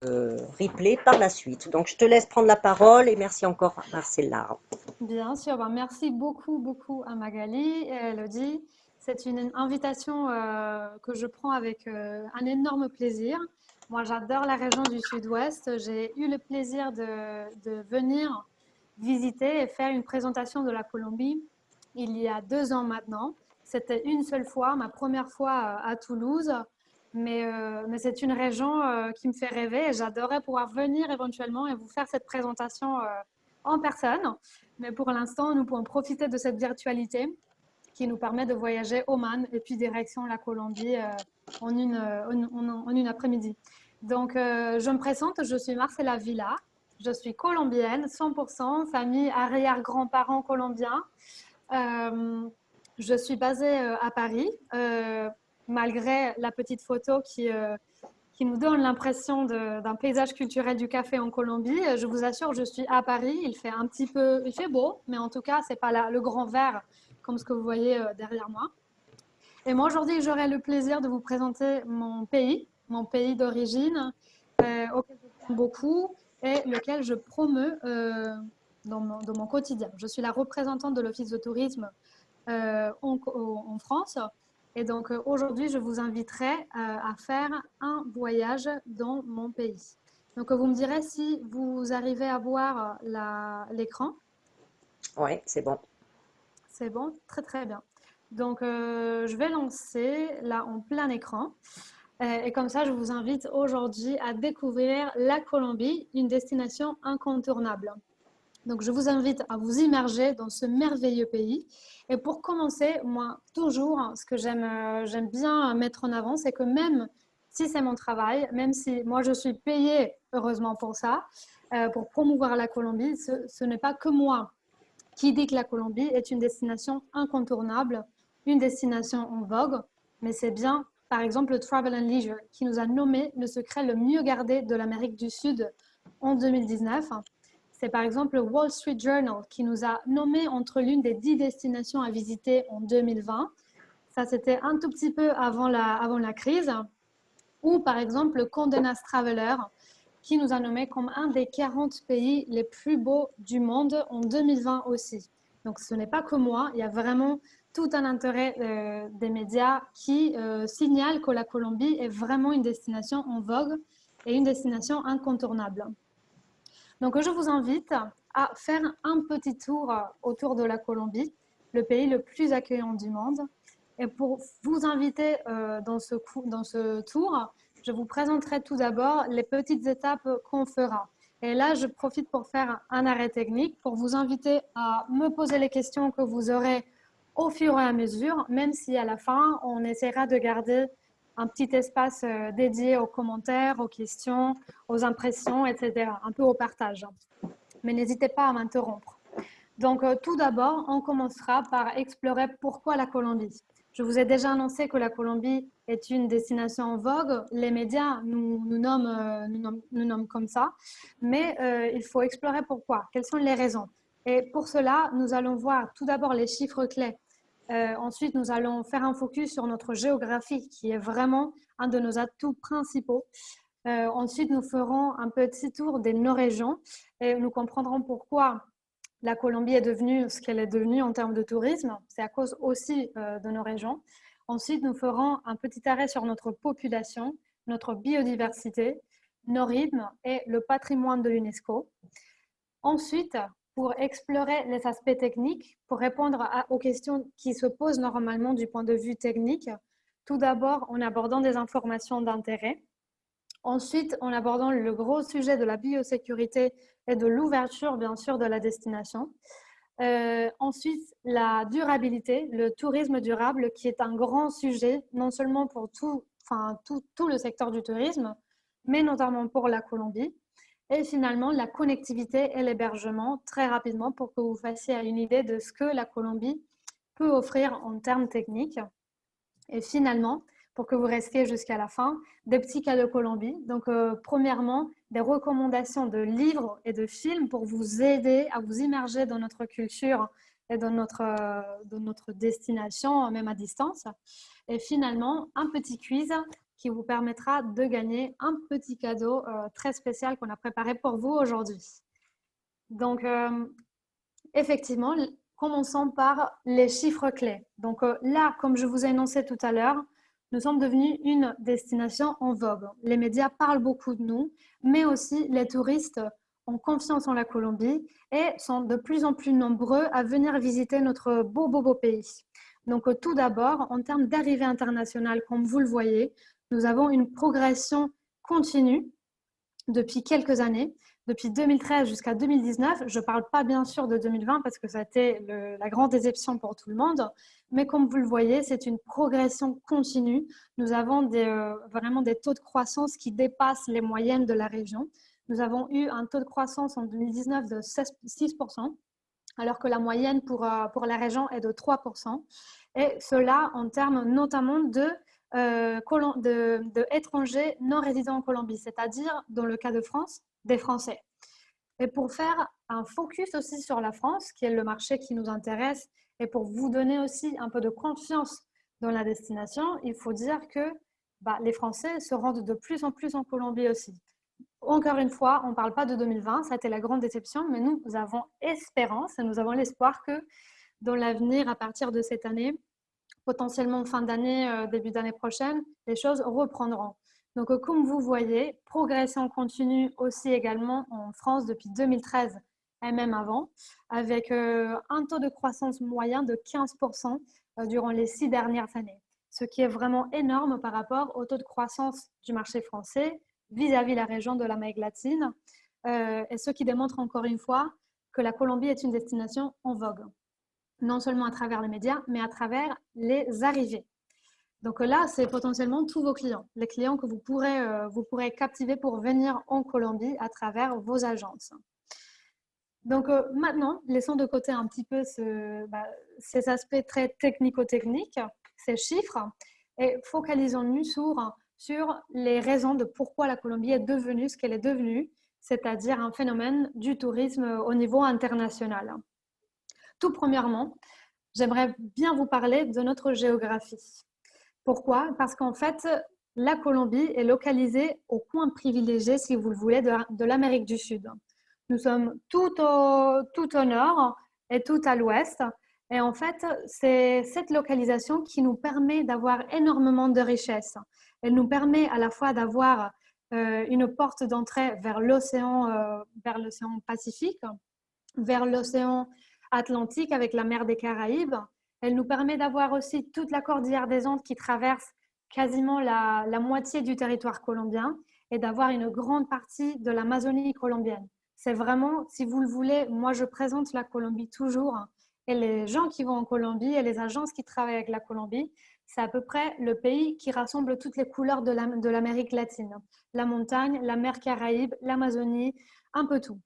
replay par la suite. Donc, je te laisse prendre la parole et merci encore, Marcella. Bien sûr, ben, merci beaucoup, beaucoup à Magali et à Elodie. C'est une invitation que je prends avec un énorme plaisir. Moi, j'adore la région du Sud-Ouest. J'ai eu le plaisir de venir visiter et faire une présentation de la Colombie il y a 2 ans maintenant. C'était une seule fois, ma première fois à Toulouse, mais c'est une région qui me fait rêver et j'adorerais pouvoir venir éventuellement et vous faire cette présentation en personne. Mais pour l'instant, nous pouvons profiter de cette virtualité qui nous permet de voyager Oman et puis direction la Colombie en une après-midi. Donc, je me présente, je suis Marcela Villa, je suis colombienne, 100%, famille arrière-grands-parents colombiens. Euh, je suis basée à Paris, malgré la petite photo qui nous donne l'impression d'un paysage culturel du café en Colombie. Je vous assure, je suis à Paris. Il fait un petit peu, il fait beau, mais en tout cas, c'est pas le grand vert comme ce que vous voyez derrière moi. Et moi, aujourd'hui, j'aurai le plaisir de vous présenter mon pays d'origine, auquel je tiens beaucoup et lequel je promeux dans mon quotidien. Je suis la représentante de l'Office de tourisme en France. Et donc aujourd'hui, je vous inviterai à faire un voyage dans mon pays. Donc vous me direz si vous arrivez à voir l'écran. Ouais, c'est bon. C'est bon, très très bien. Donc je vais lancer là en plein écran. Et comme ça, je vous invite aujourd'hui à découvrir la Colombie, une destination incontournable. Donc, je vous invite à vous immerger dans ce merveilleux pays. Et pour commencer, moi, toujours, ce que j'aime bien mettre en avant, c'est que même si c'est mon travail, même si moi, je suis payée, heureusement pour ça, pour promouvoir la Colombie, ce n'est pas que moi qui dit que la Colombie est une destination incontournable, une destination en vogue, mais c'est bien, par exemple, le Travel and Leisure qui nous a nommé le secret le mieux gardé de l'Amérique du Sud en 2019. C'est par exemple le Wall Street Journal qui nous a nommé entre l'une des 10 destinations à visiter en 2020. Ça, c'était un tout petit peu avant la crise. Ou par exemple le Condé Nast Traveler qui nous a nommé comme un des 40 pays les plus beaux du monde en 2020 aussi. Donc ce n'est pas que moi, il y a vraiment tout un intérêt des médias qui signalent que la Colombie est vraiment une destination en vogue et une destination incontournable. Donc, je vous invite à faire un petit tour autour de la Colombie, le pays le plus accueillant du monde. Et pour vous inviter dans ce tour, je vous présenterai tout d'abord les petites étapes qu'on fera. Et là, je profite pour faire un arrêt technique, pour vous inviter à me poser les questions que vous aurez au fur et à mesure, même si à la fin, on essaiera de garder un petit espace dédié aux commentaires, aux questions, aux impressions, etc., un peu au partage. Mais n'hésitez pas à m'interrompre. Donc, tout d'abord, on commencera par explorer pourquoi la Colombie. Je vous ai déjà annoncé que la Colombie est une destination en vogue. Les médias nous nomment comme ça. Mais il faut explorer pourquoi. Quelles sont les raisons? Et pour cela, nous allons voir tout d'abord les chiffres clés. Ensuite, nous allons faire un focus sur notre géographie, qui est vraiment un de nos atouts principaux. Ensuite, nous ferons un petit tour des nos régions et nous comprendrons pourquoi la Colombie est devenue ce qu'elle est devenue en termes de tourisme. C'est à cause aussi de nos régions. Ensuite, nous ferons un petit arrêt sur notre population, notre biodiversité, nos rythmes et le patrimoine de l'UNESCO. Ensuite, pour explorer les aspects techniques, pour répondre aux questions qui se posent normalement du point de vue technique, tout d'abord en abordant des informations d'intérêt. Ensuite, en abordant le gros sujet de la biosécurité et de l'ouverture, bien sûr, de la destination. Ensuite, la durabilité, le tourisme durable, qui est un grand sujet, non seulement pour tout le secteur du tourisme, mais notamment pour la Colombie. Et finalement, la connectivité et l'hébergement, très rapidement, pour que vous fassiez une idée de ce que la Colombie peut offrir en termes techniques. Et finalement, pour que vous restiez jusqu'à la fin, des petits cas de Colombie. Donc, premièrement, des recommandations de livres et de films pour vous aider à vous immerger dans notre culture et dans notre destination, même à distance. Et finalement, un petit quiz qui vous permettra de gagner un petit cadeau très spécial qu'on a préparé pour vous aujourd'hui. Donc, effectivement, commençons par les chiffres clés. Donc là, comme je vous ai annoncé tout à l'heure, nous sommes devenus une destination en vogue. Les médias parlent beaucoup de nous, mais aussi les touristes ont confiance en la Colombie et sont de plus en plus nombreux à venir visiter notre beau pays. Donc tout d'abord, en termes d'arrivée internationale, comme vous le voyez, nous avons une progression continue depuis quelques années, depuis 2013 jusqu'à 2019. Je ne parle pas bien sûr de 2020 parce que ça a été la grande déception pour tout le monde, mais comme vous le voyez, c'est une progression continue. Nous avons vraiment des taux de croissance qui dépassent les moyennes de la région. Nous avons eu un taux de croissance en 2019 de 6%, alors que la moyenne pour la région est de 3%. Et cela en termes notamment d'étrangers non résidents en Colombie, c'est-à-dire, dans le cas de France, des Français. Et pour faire un focus aussi sur la France, qui est le marché qui nous intéresse, et pour vous donner aussi un peu de confiance dans la destination, il faut dire que les Français se rendent de plus en plus en Colombie aussi. Encore une fois, on ne parle pas de 2020, ça a été la grande déception, mais nous avons espérance et nous avons l'espoir que dans l'avenir, à partir de cette année, potentiellement fin d'année, début d'année prochaine, les choses reprendront. Donc, comme vous voyez, progression continue aussi également en France depuis 2013 et même avant, avec un taux de croissance moyen de 15% durant les 6 dernières années, ce qui est vraiment énorme par rapport au taux de croissance du marché français vis-à-vis la région de l'Amérique latine, et ce qui démontre encore une fois que la Colombie est une destination en vogue, non seulement à travers les médias, mais à travers les arrivées. Donc là, c'est potentiellement tous vos clients, les clients que vous pourrez captiver pour venir en Colombie à travers vos agences. Donc maintenant, laissons de côté un petit peu ces aspects très technico-techniques, ces chiffres, et focalisons-nous sur les raisons de pourquoi la Colombie est devenue ce qu'elle est devenue, c'est-à-dire un phénomène du tourisme au niveau international. Tout premièrement, j'aimerais bien vous parler de notre géographie. Pourquoi? Parce qu'en fait, la Colombie est localisée au coin privilégié, si vous le voulez, de l'Amérique du Sud. Nous sommes tout au nord et tout à l'ouest. Et en fait, c'est cette localisation qui nous permet d'avoir énormément de richesses. Elle nous permet à la fois d'avoir une porte d'entrée vers l'océan Pacifique, vers l'océan Atlantique avec la mer des Caraïbes. Elle nous permet d'avoir aussi toute la cordillère des Andes qui traverse quasiment la moitié du territoire colombien et d'avoir une grande partie de l'Amazonie colombienne. C'est vraiment, si vous le voulez, moi je présente la Colombie toujours, et les gens qui vont en Colombie et les agences qui travaillent avec la Colombie, c'est à peu près le pays qui rassemble toutes les couleurs de l'Amérique latine. La montagne, la mer Caraïbe, l'Amazonie, un peu tout.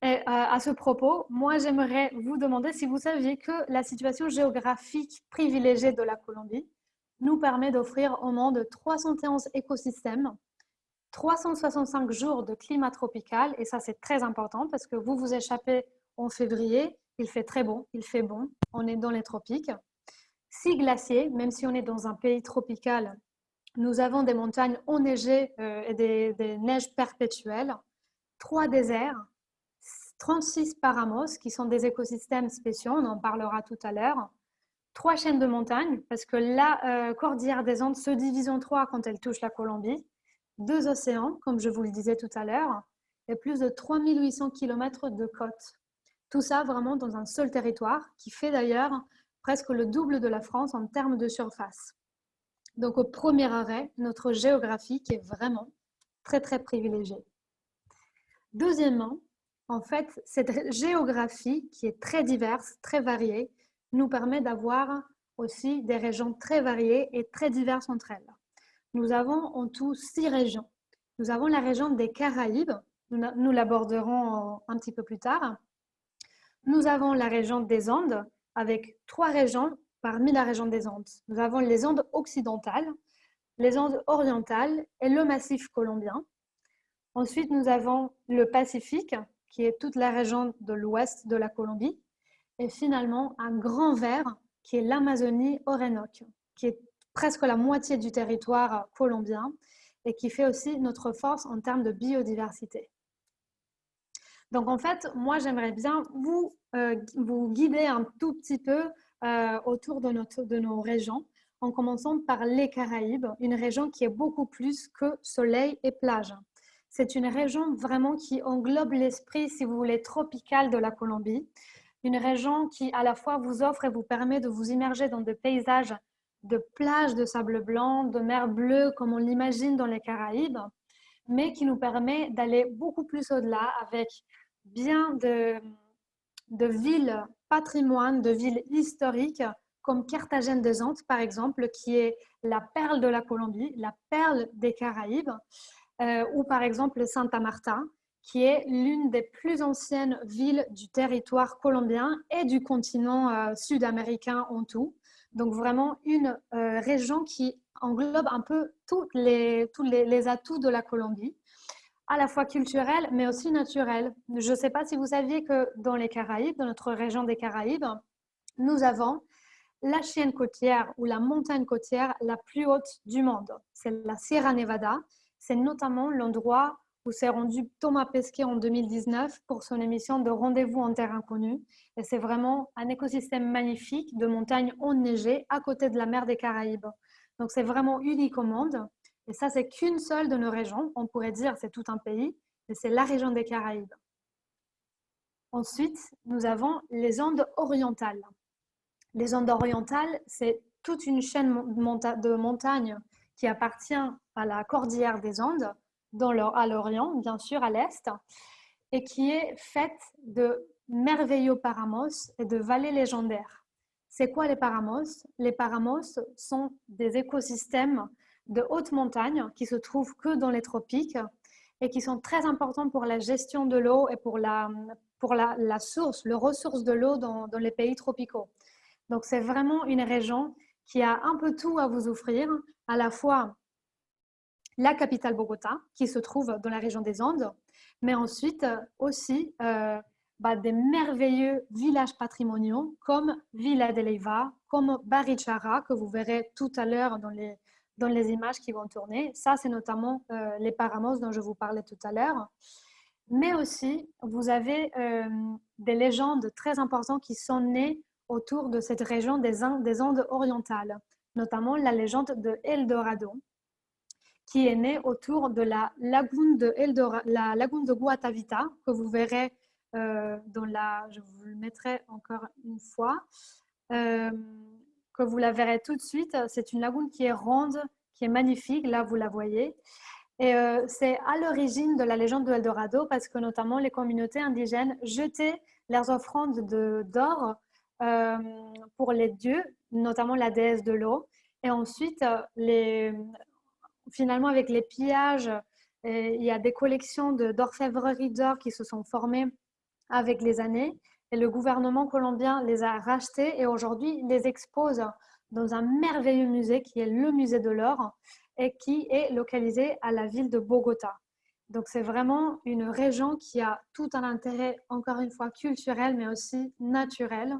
Et à ce propos, moi, j'aimerais vous demander si vous saviez que la situation géographique privilégiée de la Colombie nous permet d'offrir au monde 311 écosystèmes, 365 jours de climat tropical, et ça, c'est très important parce que vous échappez en février, il fait très bon, il fait bon, on est dans les tropiques. 6 glaciers, même si on est dans un pays tropical, nous avons des montagnes enneigées et des neiges perpétuelles, 3 déserts, 36 paramos, qui sont des écosystèmes spéciaux, on en parlera tout à l'heure. 3 chaînes de montagnes, parce que la cordillère des Andes se divise en 3 quand elle touche la Colombie. 2 océans, comme je vous le disais tout à l'heure, et plus de 3800 km de côtes. Tout ça vraiment dans un seul territoire, qui fait d'ailleurs presque le double de la France en termes de surface. Donc au premier arrêt, notre géographie qui est vraiment très très privilégiée. Deuxièmement, en fait, cette géographie qui est très diverse, très variée, nous permet d'avoir aussi des régions très variées et très diverses entre elles. Nous avons en tout 6 régions. Nous avons la région des Caraïbes, nous l'aborderons un petit peu plus tard. Nous avons la région des Andes, avec 3 régions parmi la région des Andes. Nous avons les Andes occidentales, les Andes orientales et le massif colombien. Ensuite, nous avons le Pacifique, qui est toute la région de l'ouest de la Colombie. Et finalement, un grand vert, qui est l'Amazonie Orénoque, qui est presque la moitié du territoire colombien et qui fait aussi notre force en termes de biodiversité. Donc en fait, moi j'aimerais bien vous guider un tout petit peu autour de nos régions, en commençant par les Caraïbes, une région qui est beaucoup plus que soleil et plage. C'est une région vraiment qui englobe l'esprit, si vous voulez, tropical de la Colombie. Une région qui à la fois vous offre et vous permet de vous immerger dans des paysages de plages de sable blanc, de mer bleue comme on l'imagine dans les Caraïbes, mais qui nous permet d'aller beaucoup plus au-delà avec bien de villes patrimoine, de villes historiques comme Carthagène des Andes, par exemple, qui est la perle de la Colombie, la perle des Caraïbes, ou par exemple Santa Marta, qui est l'une des plus anciennes villes du territoire colombien et du continent sud-américain en tout. Donc vraiment une région qui englobe un peu tous les atouts de la Colombie, à la fois culturels mais aussi naturels. Je ne sais pas si vous saviez que dans les Caraïbes, dans notre région des Caraïbes, nous avons la chaîne côtière ou la montagne côtière la plus haute du monde. C'est la Sierra Nevada. C'est notamment l'endroit où s'est rendu Thomas Pesquet en 2019 pour son émission de Rendez-vous en terre inconnue. Et c'est vraiment un écosystème magnifique de montagnes enneigées à côté de la mer des Caraïbes. Donc c'est vraiment unique au monde. Et ça, c'est qu'une seule de nos régions. On pourrait dire c'est tout un pays, mais c'est la région des Caraïbes. Ensuite, nous avons les Andes orientales. Les Andes orientales, c'est toute une chaîne de montagnes qui appartient à la cordillère des Andes, à l'Orient, bien sûr, à l'Est, et qui est faite de merveilleux paramos et de vallées légendaires. C'est quoi les paramos? Les paramos sont des écosystèmes de haute montagne qui se trouvent que dans les tropiques et qui sont très importants pour la gestion de l'eau et pour la source, le ressource de l'eau dans les pays tropicaux. Donc, c'est vraiment une région qui a un peu tout à vous offrir, à la fois la capitale Bogota, qui se trouve dans la région des Andes, mais ensuite aussi des merveilleux villages patrimoniaux comme Villa de Leyva, comme Barichara, que vous verrez tout à l'heure dans les images qui vont tourner. Ça, c'est notamment les Paramos dont je vous parlais tout à l'heure. Mais aussi, vous avez des légendes très importantes qui sont nées autour de cette région des Andes orientales, notamment la légende de El Dorado, qui est née autour de la lagune de Guatavita, que vous verrez je vous le mettrai encore une fois, que vous la verrez tout de suite. C'est une lagune qui est ronde, qui est magnifique, là vous la voyez. Et c'est à l'origine de la légende de El Dorado parce que notamment les communautés indigènes jetaient leurs offrandes d'or pour les dieux, notamment la déesse de l'eau. Et ensuite, finalement, avec les pillages, il y a des collections d'orfèvrerie d'or qui se sont formées avec les années. Et le gouvernement colombien les a rachetés et aujourd'hui les expose dans un merveilleux musée qui est le musée de l'or et qui est localisé à la ville de Bogota. Donc c'est vraiment une région qui a tout un intérêt, encore une fois, culturel, mais aussi naturel,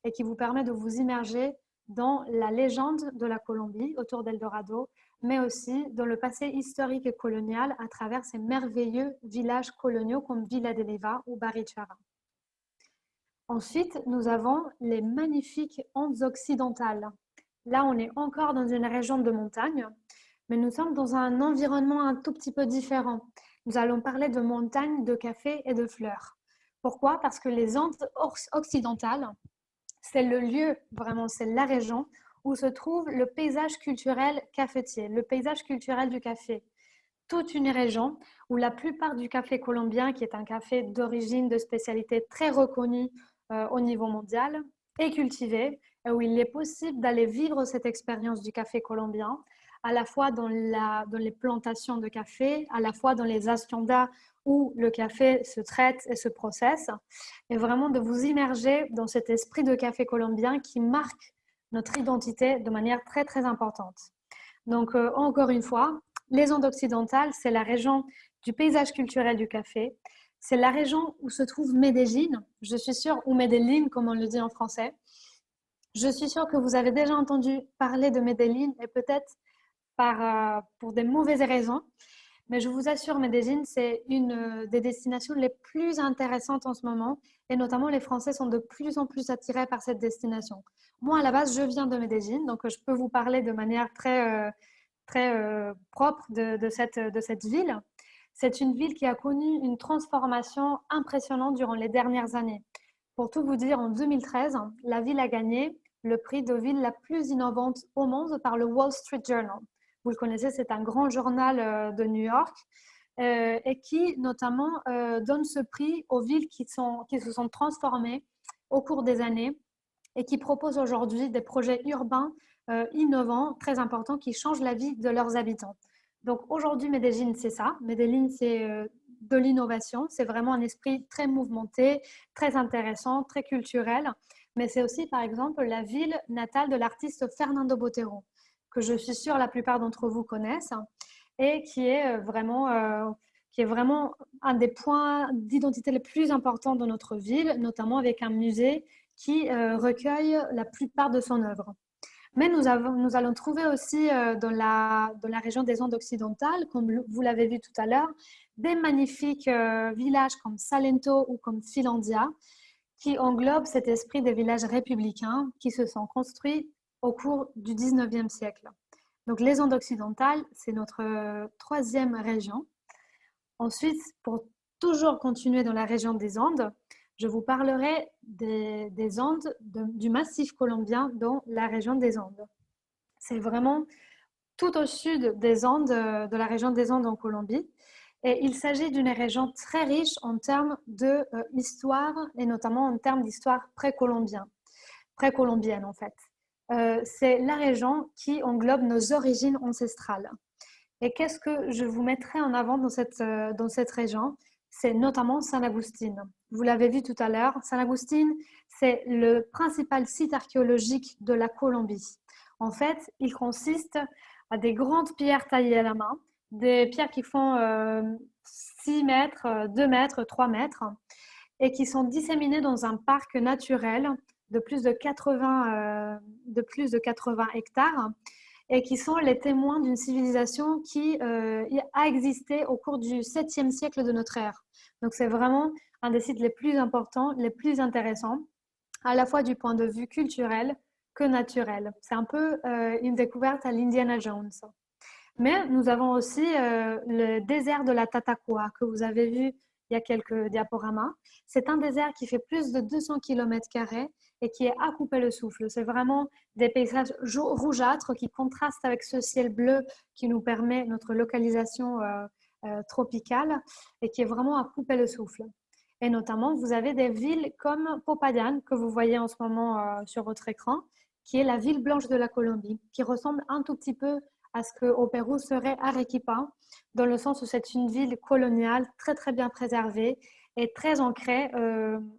et qui vous permet de vous immerger dans la légende de la Colombie autour d'El Dorado, mais aussi dans le passé historique et colonial à travers ces merveilleux villages coloniaux comme Villa de Leyva ou Barichara. Ensuite, nous avons les magnifiques Andes occidentales. Là, on est encore dans une région de montagne, mais nous sommes dans un environnement un tout petit peu différent. Nous allons parler de montagnes, de café et de fleurs. Pourquoi? Parce que les Andes occidentales, c'est le lieu, vraiment, c'est la région où se trouve le paysage culturel cafetier, le paysage culturel du café. Toute une région où la plupart du café colombien, qui est un café d'origine, de spécialité très reconnu au niveau mondial, est cultivé et où il est possible d'aller vivre cette expérience du café colombien, à la fois dans les plantations de café, à la fois dans les haciendas où le café se traite et se processe, et vraiment de vous immerger dans cet esprit de café colombien qui marque notre identité de manière très, très importante. Donc, encore une fois, les Andes occidentales, c'est la région du paysage culturel du café. C'est la région où se trouve Medellín, je suis sûre, ou Medellín, comme on le dit en français. Je suis sûre que vous avez déjà entendu parler de Medellín et peut-être pour des mauvaises raisons. Mais je vous assure, Medellín, c'est une des destinations les plus intéressantes en ce moment. Et notamment, les Français sont de plus en plus attirés par cette destination. Moi, à la base, je viens de Medellín, donc je peux vous parler de manière très propre de cette ville. C'est une ville qui a connu une transformation impressionnante durant les dernières années. Pour tout vous dire, en 2013, la ville a gagné le prix de ville la plus innovante au monde par le Wall Street Journal. Vous le connaissez, c'est un grand journal de New York et qui notamment donne ce prix aux villes qui se sont transformées au cours des années et qui proposent aujourd'hui des projets urbains innovants, très importants, qui changent la vie de leurs habitants. Donc aujourd'hui, Medellín, c'est ça. Medellín, c'est de l'innovation. C'est vraiment un esprit très mouvementé, très intéressant, très culturel. Mais c'est aussi, par exemple, la ville natale de l'artiste Fernando Botero, que je suis sûre la plupart d'entre vous connaissent, et qui est vraiment un des points d'identité les plus importants de notre ville, notamment avec un musée qui recueille la plupart de son œuvre. Mais nous allons trouver aussi dans la région des Andes occidentales, comme vous l'avez vu tout à l'heure, des magnifiques villages comme Salento ou comme Finlandia, qui englobent cet esprit des villages républicains qui se sont construits au cours du 19e siècle. Donc les Andes occidentales, c'est notre troisième région. Ensuite, pour toujours continuer dans la région des Andes, je vous parlerai des Andes, du massif colombien dans la région des Andes. C'est vraiment tout au sud des Andes, de la région des Andes en Colombie. Et il s'agit d'une région très riche en termes d'histoire et notamment en termes d'histoire précolombienne en fait. C'est la région qui englobe nos origines ancestrales. Et qu'est-ce que je vous mettrai en avant dans cette région? C'est notamment San Agustín. Vous l'avez vu tout à l'heure, San Agustín, c'est le principal site archéologique de la Colombie. En fait, il consiste à des grandes pierres taillées à la main, des pierres qui font 6 mètres, 2 mètres, 3 mètres, et qui sont disséminées dans un parc naturel de plus de 80 hectares et qui sont les témoins d'une civilisation qui a existé au cours du 7e siècle de notre ère. Donc c'est vraiment un des sites les plus importants, les plus intéressants, à la fois du point de vue culturel que naturel. C'est un peu une découverte à l'Indiana Jones. Mais nous avons aussi le désert de la Tatacoa que vous avez vu il y a quelques diaporamas. C'est un désert qui fait plus de 200 km² et qui est à couper le souffle. C'est vraiment des paysages rougeâtres qui contrastent avec ce ciel bleu qui nous permet notre localisation tropicale et qui est vraiment à couper le souffle. Et notamment, vous avez des villes comme Popayán, que vous voyez en ce moment sur votre écran, qui est la ville blanche de la Colombie, qui ressemble un tout petit peu à ce qu'au Pérou serait Arequipa, dans le sens où c'est une ville coloniale très très bien préservée et très ancrée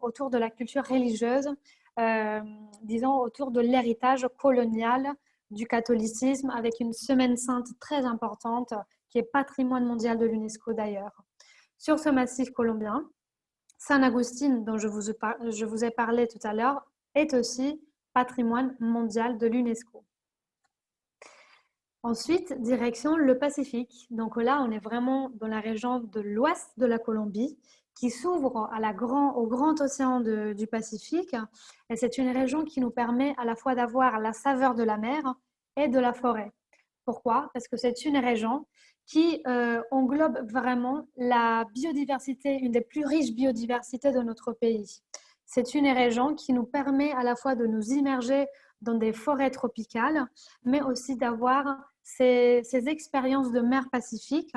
autour de la culture religieuse, disons autour de l'héritage colonial du catholicisme, avec une semaine sainte très importante qui est patrimoine mondial de l'UNESCO d'ailleurs. Sur ce massif colombien, San Agustín, dont je vous ai parlé tout à l'heure, est aussi patrimoine mondial de l'UNESCO. Ensuite, direction le Pacifique. Donc là, on est vraiment dans la région de l'ouest de la Colombie qui s'ouvre au grand océan du Pacifique. Et c'est une région qui nous permet à la fois d'avoir la saveur de la mer et de la forêt. Pourquoi? Parce que c'est une région qui englobe vraiment la biodiversité, une des plus riches biodiversités de notre pays. C'est une région qui nous permet à la fois de nous immerger dans des forêts tropicales, mais aussi d'avoir ces expériences de mer Pacifique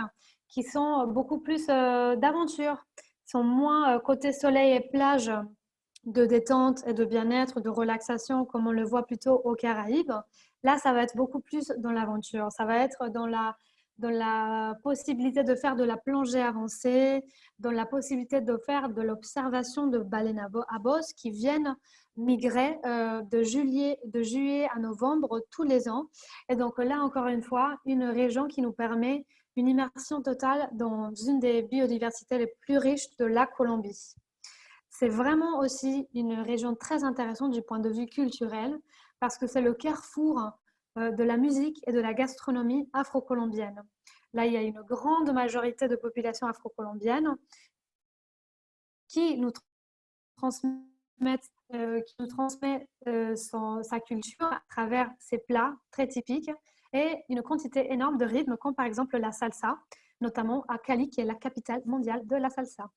qui sont beaucoup plus d'aventure, sont moins côté soleil et plage, de détente et de bien-être, de relaxation, comme on le voit plutôt aux Caraïbes. Là, ça va être beaucoup plus dans l'aventure. Ça va être dans la possibilité de faire de la plongée avancée, dans la possibilité de faire de l'observation de baleines à bosse qui viennent migrer de juillet à novembre tous les ans. Et donc là, encore une fois, une région qui nous permet une immersion totale dans une des biodiversités les plus riches de la Colombie. C'est vraiment aussi une région très intéressante du point de vue culturel parce que c'est le carrefour de la musique et de la gastronomie afro-colombienne. Là, il y a une grande majorité de population afro-colombienne qui nous transmet sa culture à travers ses plats très typiques et une quantité énorme de rythmes, comme par exemple la salsa, notamment à Cali, qui est la capitale mondiale de la salsa.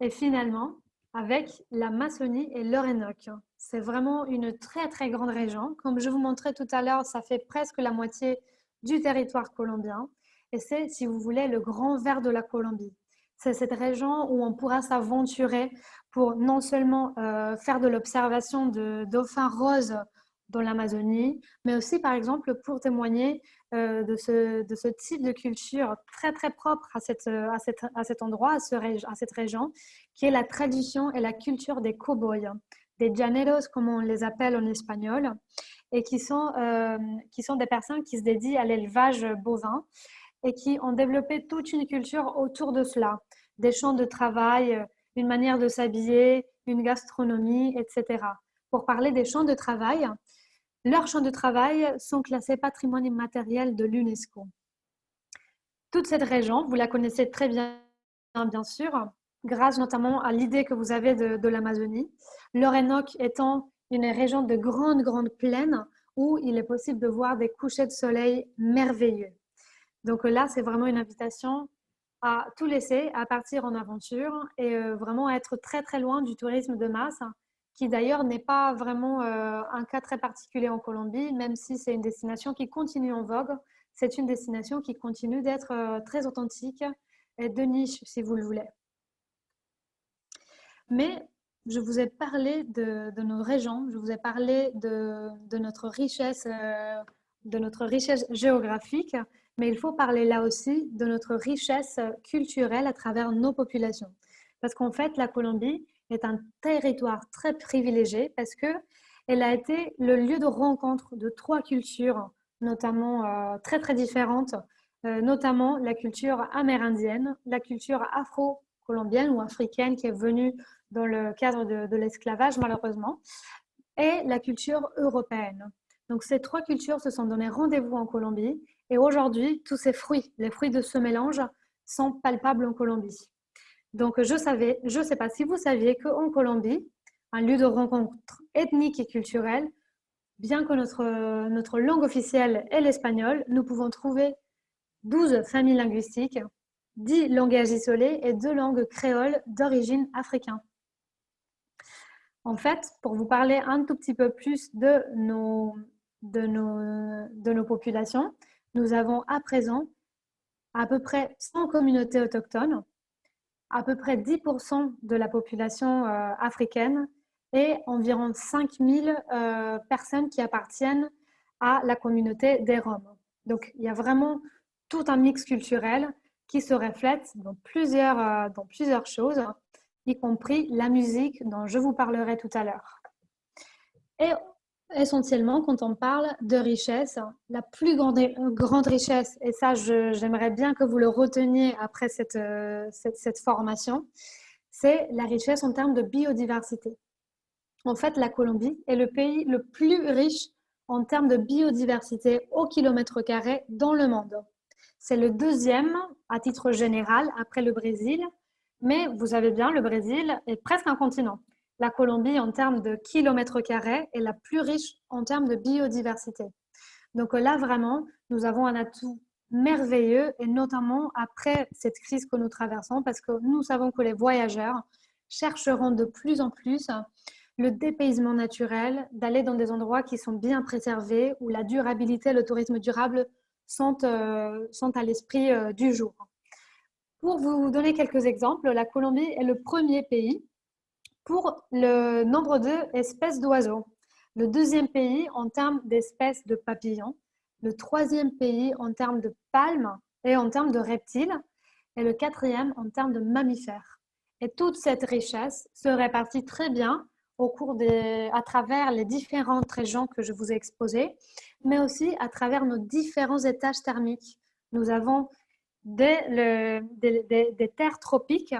Et finalement, avec l'Amazonie et l'Orénoque. C'est vraiment une très très grande région. Comme je vous montrais tout à l'heure, ça fait presque la moitié du territoire colombien. Et c'est, si vous voulez, le grand ver de la Colombie. C'est cette région où on pourra s'aventurer pour non seulement faire de l'observation de dauphins roses dans l'Amazonie, mais aussi, par exemple, pour témoigner de ce type de culture très, très propre à cet endroit, à cette région, qui est la tradition et la culture des cow-boys, des llaneros, comme on les appelle en espagnol, et qui sont des personnes qui se dédient à l'élevage bovin et qui ont développé toute une culture autour de cela, des champs de travail, une manière de s'habiller, une gastronomie, etc. Pour parler des champs de travail, leurs champs de travail sont classés patrimoine immatériel de l'UNESCO. Toute cette région, vous la connaissez très bien, bien sûr, grâce notamment à l'idée que vous avez de l'Amazonie. L'Orénoque étant une région de grandes plaines où il est possible de voir des couchers de soleil merveilleux. Donc là, c'est vraiment une invitation à tout laisser, à partir en aventure et vraiment à être très très loin du tourisme de masse, qui d'ailleurs n'est pas vraiment un cas très particulier en Colombie, même si c'est une destination qui continue en vogue. C'est une destination qui continue d'être très authentique et de niche, si vous le voulez. Mais je vous ai parlé de nos régions, je vous ai parlé de notre richesse géographique, mais il faut parler là aussi de notre richesse culturelle à travers nos populations. Parce qu'en fait, la Colombie est un territoire très privilégié parce qu'elle a été le lieu de rencontre de trois cultures, notamment très très différentes, notamment la culture amérindienne, la culture afro-colombienne ou africaine qui est venue dans le cadre de l'esclavage malheureusement, et la culture européenne. Donc ces trois cultures se sont donné rendez-vous en Colombie et aujourd'hui, tous ces fruits, les fruits de ce mélange, sont palpables en Colombie. Donc je ne sais pas si vous saviez qu'en Colombie, un lieu de rencontre ethnique et culturelle, bien que notre langue officielle est l'espagnol, nous pouvons trouver 12 familles linguistiques, 10 langages isolés et 2 langues créoles d'origine africaine. En fait, pour vous parler un tout petit peu plus de nos populations, nous avons à présent à peu près 100 communautés autochtones, à peu près 10% de la population africaine et environ 5000 personnes qui appartiennent à la communauté des Roms. Donc, il y a vraiment tout un mix culturel qui se reflète dans plusieurs choses, y compris la musique dont je vous parlerai tout à l'heure. Et essentiellement, quand on parle de richesse, la plus grande richesse, et ça j'aimerais bien que vous le reteniez après cette formation, c'est la richesse en termes de biodiversité. En fait, la Colombie est le pays le plus riche en termes de biodiversité au kilomètre carré dans le monde. C'est le deuxième à titre général après le Brésil, mais vous savez bien, le Brésil est presque un continent. La Colombie, en termes de kilomètres carrés, est la plus riche en termes de biodiversité. Donc là, vraiment, nous avons un atout merveilleux, et notamment après cette crise que nous traversons, parce que nous savons que les voyageurs chercheront de plus en plus le dépaysement naturel, d'aller dans des endroits qui sont bien préservés, où la durabilité, le tourisme durable sont à l'esprit du jour. Pour vous donner quelques exemples, la Colombie est le premier pays pour le nombre d'espèces d'oiseaux, le deuxième pays en termes d'espèces de papillons, le troisième pays en termes de palmes et en termes de reptiles, et le quatrième en termes de mammifères. Et toute cette richesse se répartit très bien à travers les différentes régions que je vous ai exposées, mais aussi à travers nos différents étages thermiques. Nous avons des terres tropiques,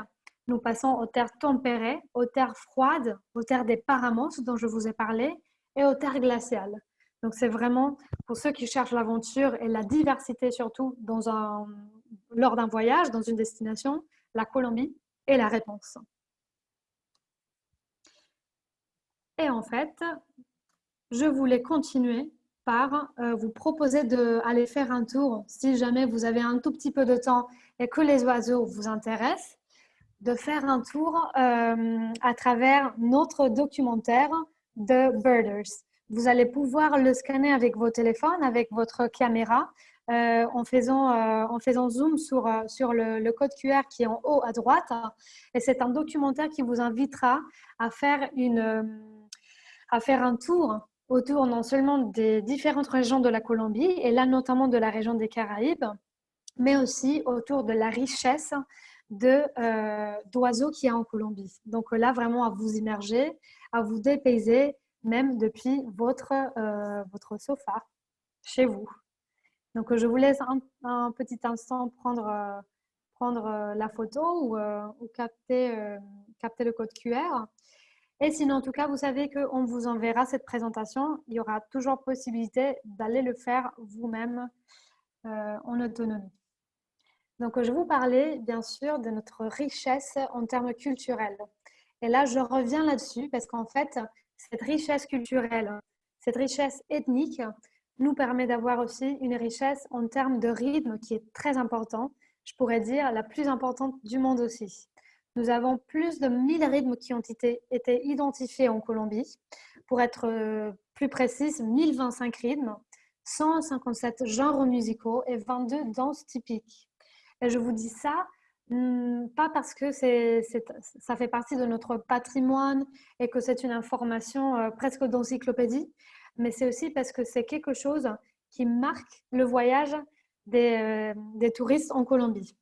nous passons aux terres tempérées, aux terres froides, aux terres des Paramos dont je vous ai parlé, et aux terres glaciales. Donc, c'est vraiment pour ceux qui cherchent l'aventure et la diversité surtout lors d'un voyage dans une destination, la Colombie est la réponse. Et en fait, je voulais continuer par vous proposer d'aller faire un tour, si jamais vous avez un tout petit peu de temps et que les oiseaux vous intéressent, de faire un tour à travers notre documentaire de Birders. Vous allez pouvoir le scanner avec vos téléphones, avec votre caméra, en faisant zoom sur le code QR qui est en haut à droite. Et c'est un documentaire qui vous invitera à faire un tour autour non seulement des différentes régions de la Colombie, et là notamment de la région des Caraïbes, mais aussi autour de la richesse d'oiseaux qu'il y a en Colombie. Donc là, vraiment à vous immerger, à vous dépayser, même depuis votre sofa, chez vous. Donc je vous laisse un petit instant prendre la photo ou capter le code QR. Et sinon, en tout cas, vous savez qu'on vous enverra cette présentation. Il y aura toujours possibilité d'aller le faire vous-même en autonomie. Donc, je vous parlais bien sûr de notre richesse en termes culturels. Et là, je reviens là-dessus parce qu'en fait, cette richesse culturelle, cette richesse ethnique nous permet d'avoir aussi une richesse en termes de rythme qui est très important. Je pourrais dire la plus importante du monde aussi. Nous avons plus de 1000 rythmes qui ont été identifiés en Colombie. Pour être plus précise, 1025 rythmes, 157 genres musicaux et 22 danses typiques. Et je vous dis ça, pas parce que ça fait partie de notre patrimoine et que c'est une information presque d'encyclopédie, mais c'est aussi parce que c'est quelque chose qui marque le voyage des touristes en Colombie.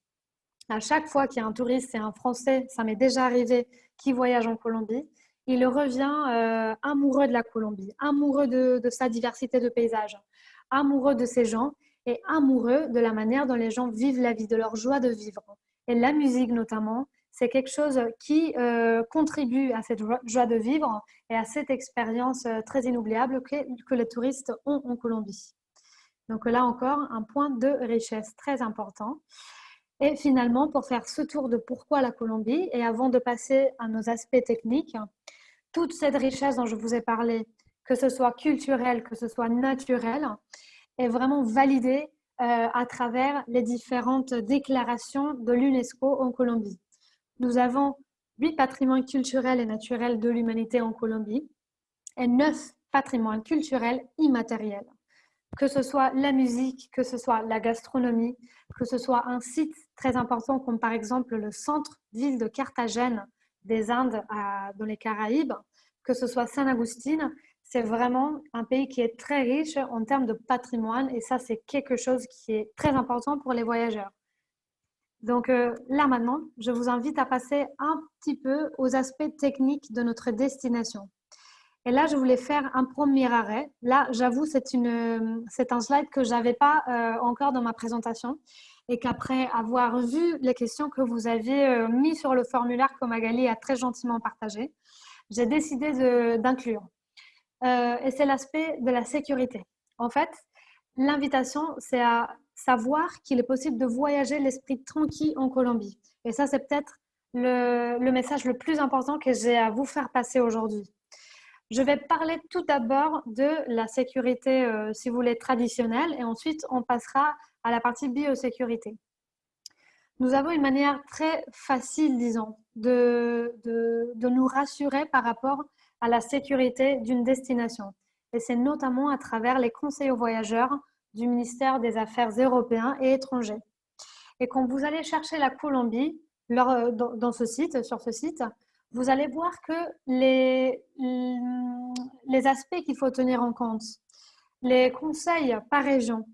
À chaque fois qu'il y a un touriste, c'est un Français, ça m'est déjà arrivé, qui voyage en Colombie, il revient amoureux de la Colombie, amoureux de sa diversité de paysages, amoureux de ses gens et amoureux de la manière dont les gens vivent la vie, de leur joie de vivre. Et la musique notamment, c'est quelque chose qui contribue à cette joie de vivre et à cette expérience très inoubliable que les touristes ont en Colombie. Donc là encore, un point de richesse très important. Et finalement, pour faire ce tour de pourquoi la Colombie, et avant de passer à nos aspects techniques, toute cette richesse dont je vous ai parlé, que ce soit culturelle, que ce soit naturelle, est vraiment validée à travers les différentes déclarations de l'UNESCO en Colombie. Nous avons 8 patrimoines culturels et naturels de l'humanité en Colombie et 9 patrimoines culturels immatériels. Que ce soit la musique, que ce soit la gastronomie, que ce soit un site très important comme par exemple le centre-ville de Carthagène des Indes dans les Caraïbes, que ce soit San Agustín, c'est vraiment un pays qui est très riche en termes de patrimoine et ça c'est quelque chose qui est très important pour les voyageurs. Donc là maintenant, je vous invite à passer un petit peu aux aspects techniques de notre destination. Et là, je voulais faire un premier arrêt. Là, j'avoue, c'est un slide que je n'avais pas encore dans ma présentation et qu'après avoir vu les questions que vous avez mis sur le formulaire que Magali a très gentiment partagé, j'ai décidé d'inclure. Et c'est l'aspect de la sécurité. En fait, l'invitation, c'est à savoir qu'il est possible de voyager l'esprit tranquille en Colombie. Et ça, c'est peut-être le message le plus important que j'ai à vous faire passer aujourd'hui. Je vais parler tout d'abord de la sécurité, si vous voulez, traditionnelle, et ensuite on passera à la partie biosécurité. Nous avons une manière très facile, disons, de nous rassurer par rapport à la sécurité d'une destination. Et c'est notamment à travers les conseils aux voyageurs du ministère des Affaires européens et étrangers. Et quand vous allez chercher la Colombie sur ce site, vous allez voir que les aspects qu'il faut tenir en compte, les conseils par région,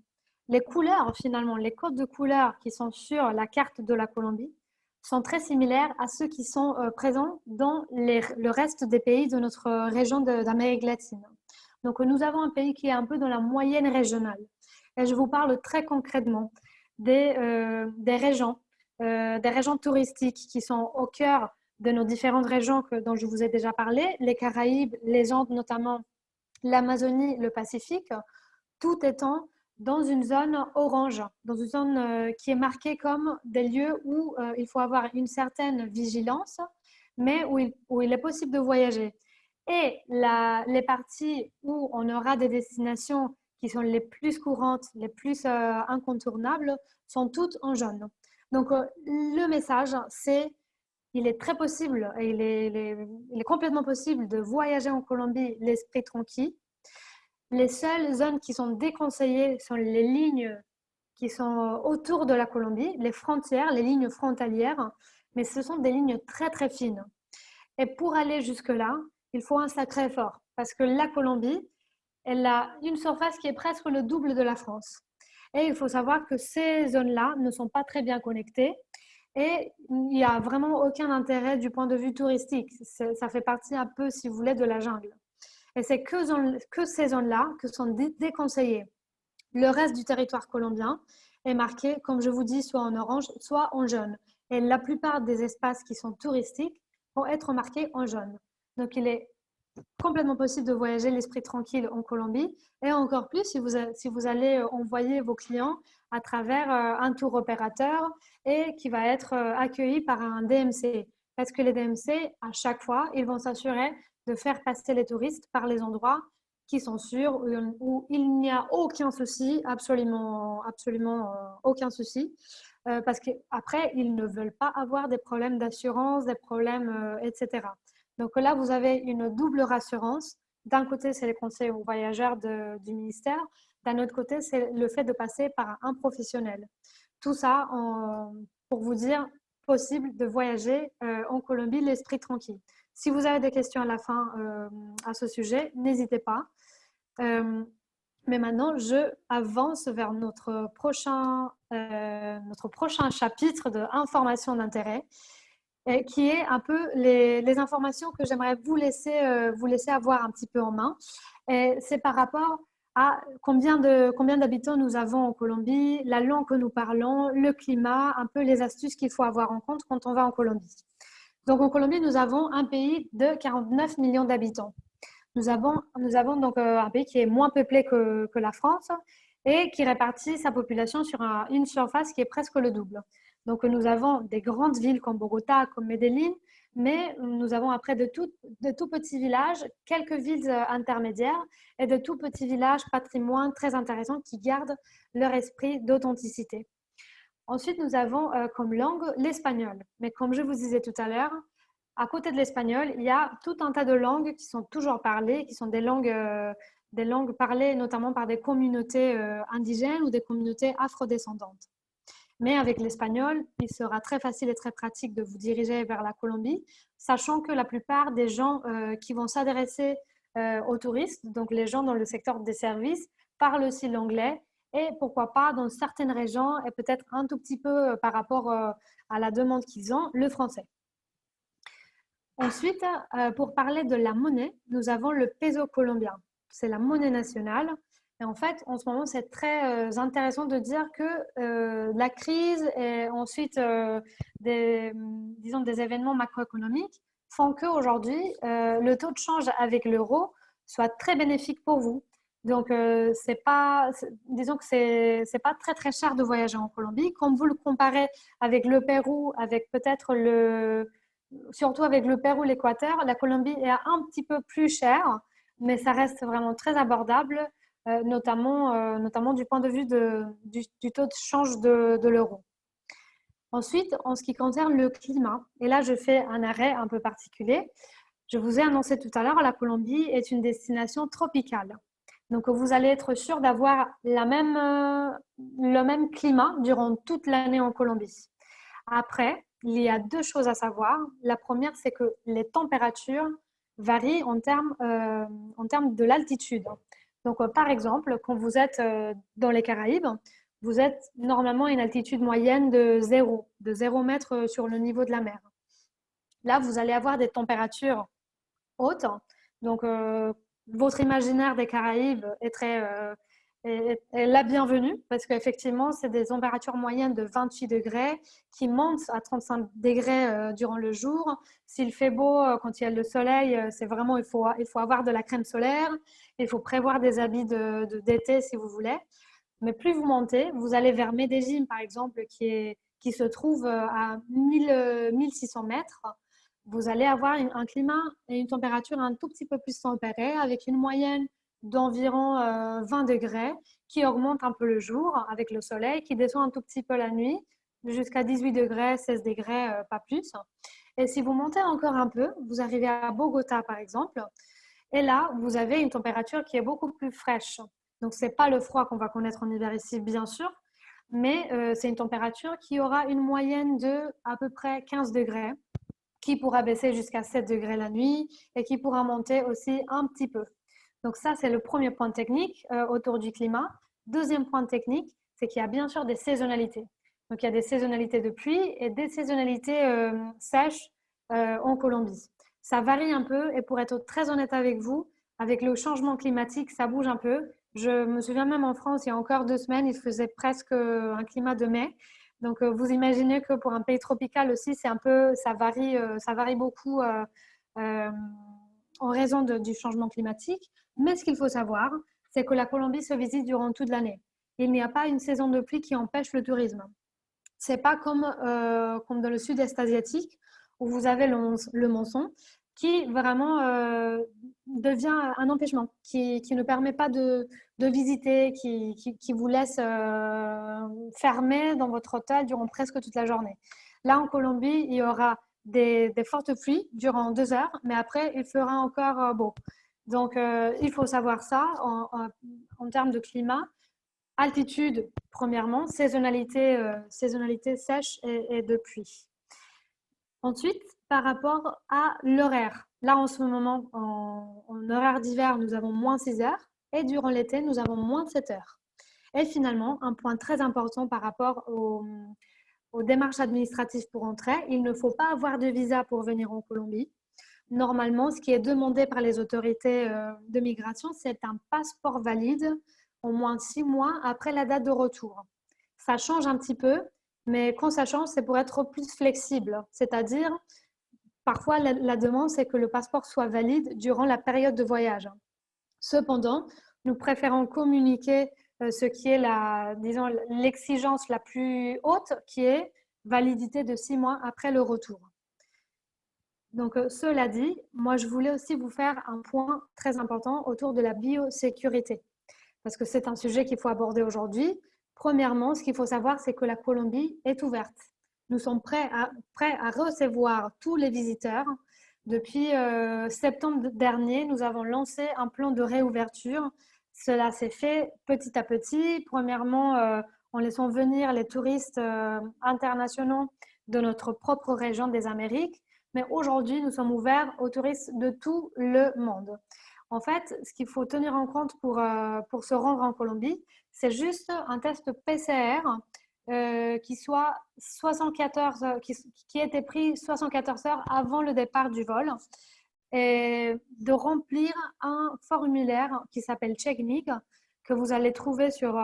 les couleurs finalement, les codes de couleurs qui sont sur la carte de la Colombie sont très similaires à ceux qui sont présents dans le reste des pays de notre région d'Amérique latine. Donc nous avons un pays qui est un peu dans la moyenne régionale. Et je vous parle très concrètement des régions touristiques qui sont au cœur de nos différentes régions dont je vous ai déjà parlé, les Caraïbes, les Andes notamment l'Amazonie, le Pacifique, tout étant dans une zone orange, dans une zone qui est marquée comme des lieux où il faut avoir une certaine vigilance, mais où il est possible de voyager. Et les parties où on aura des destinations qui sont les plus courantes, les plus incontournables, sont toutes en jaune. Donc, le message, c'est il est très possible, il est complètement possible de voyager en Colombie l'esprit tranquille. Les seules zones qui sont déconseillées sont les lignes qui sont autour de la Colombie, les frontières, les lignes frontalières, mais ce sont des lignes très très fines. Et pour aller jusque-là, il faut un sacré effort parce que la Colombie, elle a une surface qui est presque le double de la France. Et il faut savoir que ces zones-là ne sont pas très bien connectées et il n'y a vraiment aucun intérêt du point de vue touristique. Ça fait partie un peu, si vous voulez, de la jungle. Et c'est que ces zones-là que sont déconseillées. Le reste du territoire colombien est marqué, comme je vous dis, soit en orange, soit en jaune. Et la plupart des espaces qui sont touristiques vont être marqués en jaune. Donc, il est complètement possible de voyager l'esprit tranquille en Colombie et encore plus si vous allez envoyer vos clients à travers un tour opérateur et qui va être accueilli par un DMC. Parce que les DMC, à chaque fois, ils vont s'assurer de faire passer les touristes par les endroits qui sont sûrs, où il n'y a aucun souci, absolument, absolument aucun souci. Parce qu'après, ils ne veulent pas avoir des problèmes d'assurance, des problèmes, etc. Donc là, vous avez une double rassurance. D'un côté, c'est les conseils aux voyageurs du ministère. D'un autre côté, c'est le fait de passer par un professionnel. Tout ça pour vous dire possible de voyager en Colombie l'esprit tranquille. Si vous avez des questions à la fin à ce sujet, n'hésitez pas. Mais maintenant, je avance vers notre prochain chapitre de information d'intérêt, qui est un peu les informations que j'aimerais vous laisser avoir un petit peu en main. C'est par rapport à combien d'habitants nous avons en Colombie, la langue que nous parlons, le climat, un peu les astuces qu'il faut avoir en compte quand on va en Colombie. Donc en Colombie, nous avons un pays de 49 millions d'habitants. Nous avons donc un pays qui est moins peuplé que la France et qui répartit sa population sur une surface qui est presque le double. Donc nous avons des grandes villes comme Bogota, comme Medellín, mais nous avons après de tout petits villages, quelques villes intermédiaires et de tout petits villages patrimoine très intéressants qui gardent leur esprit d'authenticité. Ensuite, nous avons comme langue l'espagnol. Mais comme je vous disais tout à l'heure, à côté de l'espagnol, il y a tout un tas de langues qui sont toujours parlées, qui sont des langues parlées notamment par des communautés indigènes ou des communautés afrodescendantes. Mais avec l'espagnol, il sera très facile et très pratique de vous diriger vers la Colombie, sachant que la plupart des gens qui vont s'adresser aux touristes, donc les gens dans le secteur des services, parlent aussi l'anglais et pourquoi pas dans certaines régions et peut-être un tout petit peu par rapport à la demande qu'ils ont, le français. Ensuite, pour parler de la monnaie, nous avons le peso colombien. C'est la monnaie nationale. Et en fait, en ce moment, c'est très intéressant de dire que la crise et ensuite disons des événements macroéconomiques font qu'aujourd'hui, le taux de change avec l'euro soit très bénéfique pour vous. Donc, disons que c'est pas très très cher de voyager en Colombie. Quand vous le comparez avec le Pérou, avec peut-être surtout avec le Pérou, l'Équateur, la Colombie est un petit peu plus chère, mais ça reste vraiment très abordable, notamment du point de vue du taux de change de l'euro. Ensuite, en ce qui concerne le climat, et là je fais un arrêt un peu particulier, je vous ai annoncé tout à l'heure, la Colombie est une destination tropicale. Donc vous allez être sûr d'avoir le même climat durant toute l'année en Colombie. Après, il y a deux choses à savoir. La première, c'est que les températures varient en termes de l'altitude. Donc, par exemple, quand vous êtes dans les Caraïbes, vous êtes normalement à une altitude moyenne de 0 mètre sur le niveau de la mer. Là, vous allez avoir des températures hautes. Donc, votre imaginaire des Caraïbes est est la bienvenue parce qu'effectivement, c'est des températures moyennes de 28 degrés qui montent à 35 degrés durant le jour. S'il fait beau, quand il y a le soleil, c'est vraiment, il faut avoir de la crème solaire, il faut prévoir des habits d'été si vous voulez. Mais plus vous montez, vous allez vers Médellin, par exemple, qui se trouve à 1600 mètres. Vous allez avoir un climat et une température un tout petit peu plus tempérée, avec une moyenne d'environ 20 degrés, qui augmente un peu le jour avec le soleil, qui descend un tout petit peu la nuit, jusqu'à 18 degrés, 16 degrés, pas plus. Et si vous montez encore un peu, vous arrivez à Bogota, par exemple, et là, vous avez une température qui est beaucoup plus fraîche. Donc, ce n'est pas le froid qu'on va connaître en hiver ici, bien sûr, mais c'est une température qui aura une moyenne de à peu près 15 degrés, qui pourra baisser jusqu'à 7 degrés la nuit et qui pourra monter aussi un petit peu. Donc ça, c'est le premier point technique autour du climat. Deuxième point technique, c'est qu'il y a bien sûr des saisonnalités. Donc il y a des saisonnalités de pluie et des saisonnalités sèches en Colombie. Ça varie un peu et pour être très honnête avec vous, avec le changement climatique, ça bouge un peu. Je me souviens même en France, il y a encore 2 semaines, il faisait presque un climat de mai. Donc, vous imaginez que pour un pays tropical aussi, c'est un peu, ça varie beaucoup euh, en raison du changement climatique. Mais ce qu'il faut savoir, c'est que la Colombie se visite durant toute l'année. Il n'y a pas une saison de pluie qui empêche le tourisme. C'est pas comme dans le sud-est asiatique où vous avez le monçon qui vraiment devient un empêchement, qui ne permet pas de visiter, qui vous laisse fermer dans votre hôtel durant presque toute la journée. Là, en Colombie, il y aura des fortes pluies durant 2 heures, mais après, il fera encore beau. Donc, il faut savoir ça en termes de climat. Altitude, premièrement, saisonnalité sèche et de pluie. Ensuite, par rapport à l'horaire. Là, en ce moment, en horaire d'hiver, nous avons moins 6 heures et durant l'été, nous avons moins 7 heures. Et finalement, un point très important par rapport aux démarches administratives pour entrer, il ne faut pas avoir de visa pour venir en Colombie. Normalement, ce qui est demandé par les autorités de migration, c'est un passeport valide au moins 6 mois après la date de retour. Ça change un petit peu, mais quand ça change, c'est pour être plus flexible. C'est-à-dire, parfois, la demande, c'est que le passeport soit valide durant la période de voyage. Cependant, nous préférons communiquer ce qui est disons, l'exigence la plus haute, qui est validité de 6 mois après le retour. Donc, cela dit, moi, je voulais aussi vous faire un point très important autour de la biosécurité, parce que c'est un sujet qu'il faut aborder aujourd'hui. Premièrement, ce qu'il faut savoir, c'est que la Colombie est ouverte. Nous sommes prêts à recevoir tous les visiteurs. Depuis septembre dernier, nous avons lancé un plan de réouverture. Cela s'est fait petit à petit. Premièrement, en laissant venir les touristes internationaux de notre propre région des Amériques. Mais aujourd'hui, nous sommes ouverts aux touristes de tout le monde. En fait, ce qu'il faut tenir en compte pour se rendre en Colombie, c'est juste un test PCR qui soit 74 heures, qui ait été pris 74 heures avant le départ du vol et de remplir un formulaire qui s'appelle CheckMig que vous allez trouver sur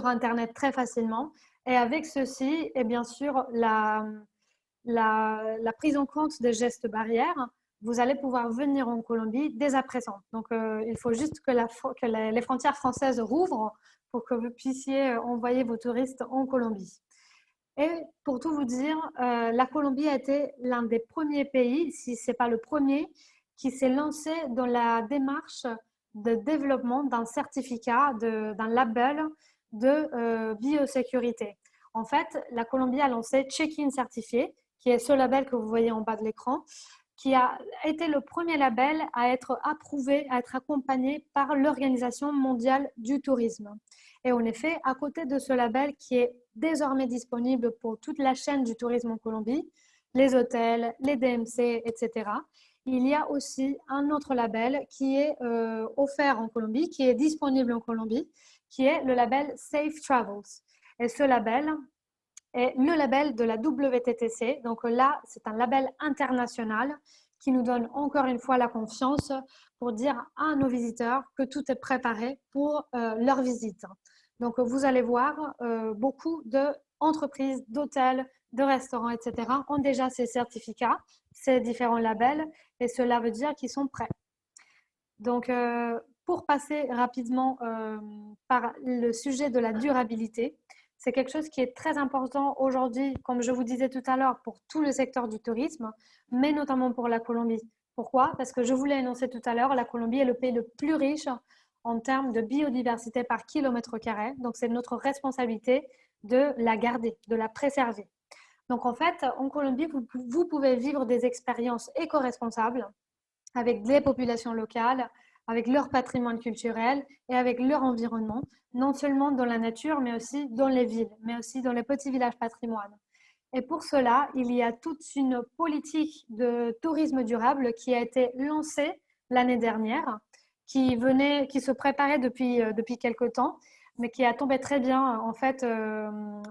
Internet très facilement. Et avec ceci, et bien sûr, la prise en compte des gestes barrières, vous allez pouvoir venir en Colombie dès à présent. Donc, il faut juste que les frontières françaises rouvrent pour que vous puissiez envoyer vos touristes en Colombie. Et pour tout vous dire, la Colombie a été l'un des premiers pays, si ce n'est pas le premier, qui s'est lancé dans la démarche de développement d'un certificat, d'un label de biosécurité. En fait, la Colombie a lancé Check-in certifié, qui est ce label que vous voyez en bas de l'écran, qui a été le premier label à être approuvé, à être accompagné par l'Organisation mondiale du tourisme. Et en effet, à côté de ce label qui est désormais disponible pour toute la chaîne du tourisme en Colombie, les hôtels, les DMC, etc., il y a aussi un autre label qui est offert en Colombie, qui est disponible en Colombie, qui est le label Safe Travels. Et ce label est le label de la WTTC. Donc là, c'est un label international qui nous donne encore une fois la confiance pour dire à nos visiteurs que tout est préparé pour leur visite. Donc, vous allez voir, beaucoup d'entreprises, d'hôtels, de restaurants, etc. ont déjà ces certificats, ces différents labels, et cela veut dire qu'ils sont prêts. Donc, pour passer rapidement par le sujet de la durabilité, c'est quelque chose qui est très important aujourd'hui, comme je vous disais tout à l'heure, pour tout le secteur du tourisme, mais notamment pour la Colombie. Pourquoi? Parce que je vous l'ai énoncé tout à l'heure, la Colombie est le pays le plus riche en termes de biodiversité par kilomètre carré. Donc, c'est notre responsabilité de la garder, de la préserver. Donc, en fait, en Colombie, vous pouvez vivre des expériences éco-responsables avec les populations locales, avec leur patrimoine culturel et avec leur environnement, non seulement dans la nature, mais aussi dans les villes, mais aussi dans les petits villages patrimoine. Et pour cela, il y a toute une politique de tourisme durable qui a été lancée l'année dernière, qui se préparait depuis quelques temps, mais qui a tombé très bien en fait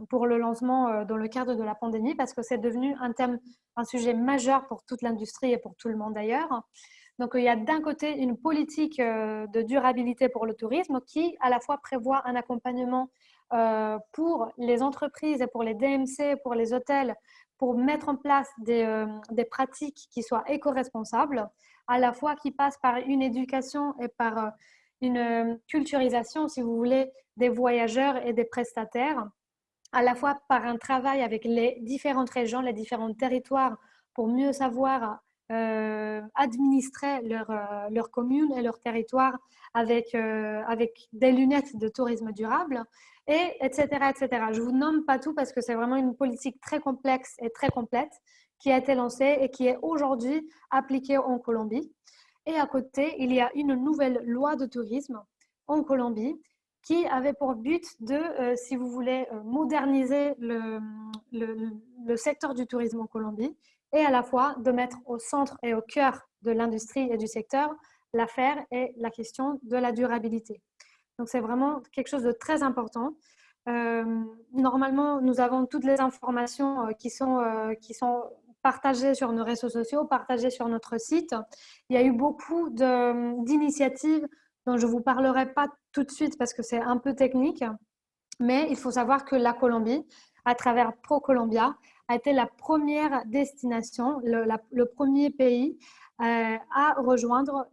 pour le lancement dans le cadre de la pandémie, parce que c'est devenu un sujet majeur pour toute l'industrie et pour tout le monde d'ailleurs. Donc, il y a d'un côté une politique de durabilité pour le tourisme qui, à la fois, prévoit un accompagnement pour les entreprises et pour les DMC, pour les hôtels, pour mettre en place des pratiques qui soient éco-responsables, à la fois qui passent par une éducation et par une culturisation, si vous voulez, des voyageurs et des prestataires, à la fois par un travail avec les différentes régions, les différents territoires, pour mieux savoir administrer leur commune et leur territoire avec des lunettes de tourisme durable, et etc., etc. Je ne vous nomme pas tout parce que c'est vraiment une politique très complexe et très complète qui a été lancée et qui est aujourd'hui appliquée en Colombie. Et à côté, il y a une nouvelle loi de tourisme en Colombie qui avait pour but de, si vous voulez, moderniser le secteur du tourisme en Colombie et à la fois de mettre au centre et au cœur de l'industrie et du secteur l'affaire et la question de la durabilité. Donc, c'est vraiment quelque chose de très important. Normalement, nous avons toutes les informations qui sont partagées sur nos réseaux sociaux, partagées sur notre site. Il y a eu beaucoup d'initiatives dont je ne vous parlerai pas tout de suite parce que c'est un peu technique, mais il faut savoir que la Colombie, à travers ProColombia, a été la première destination, le premier pays à rejoindre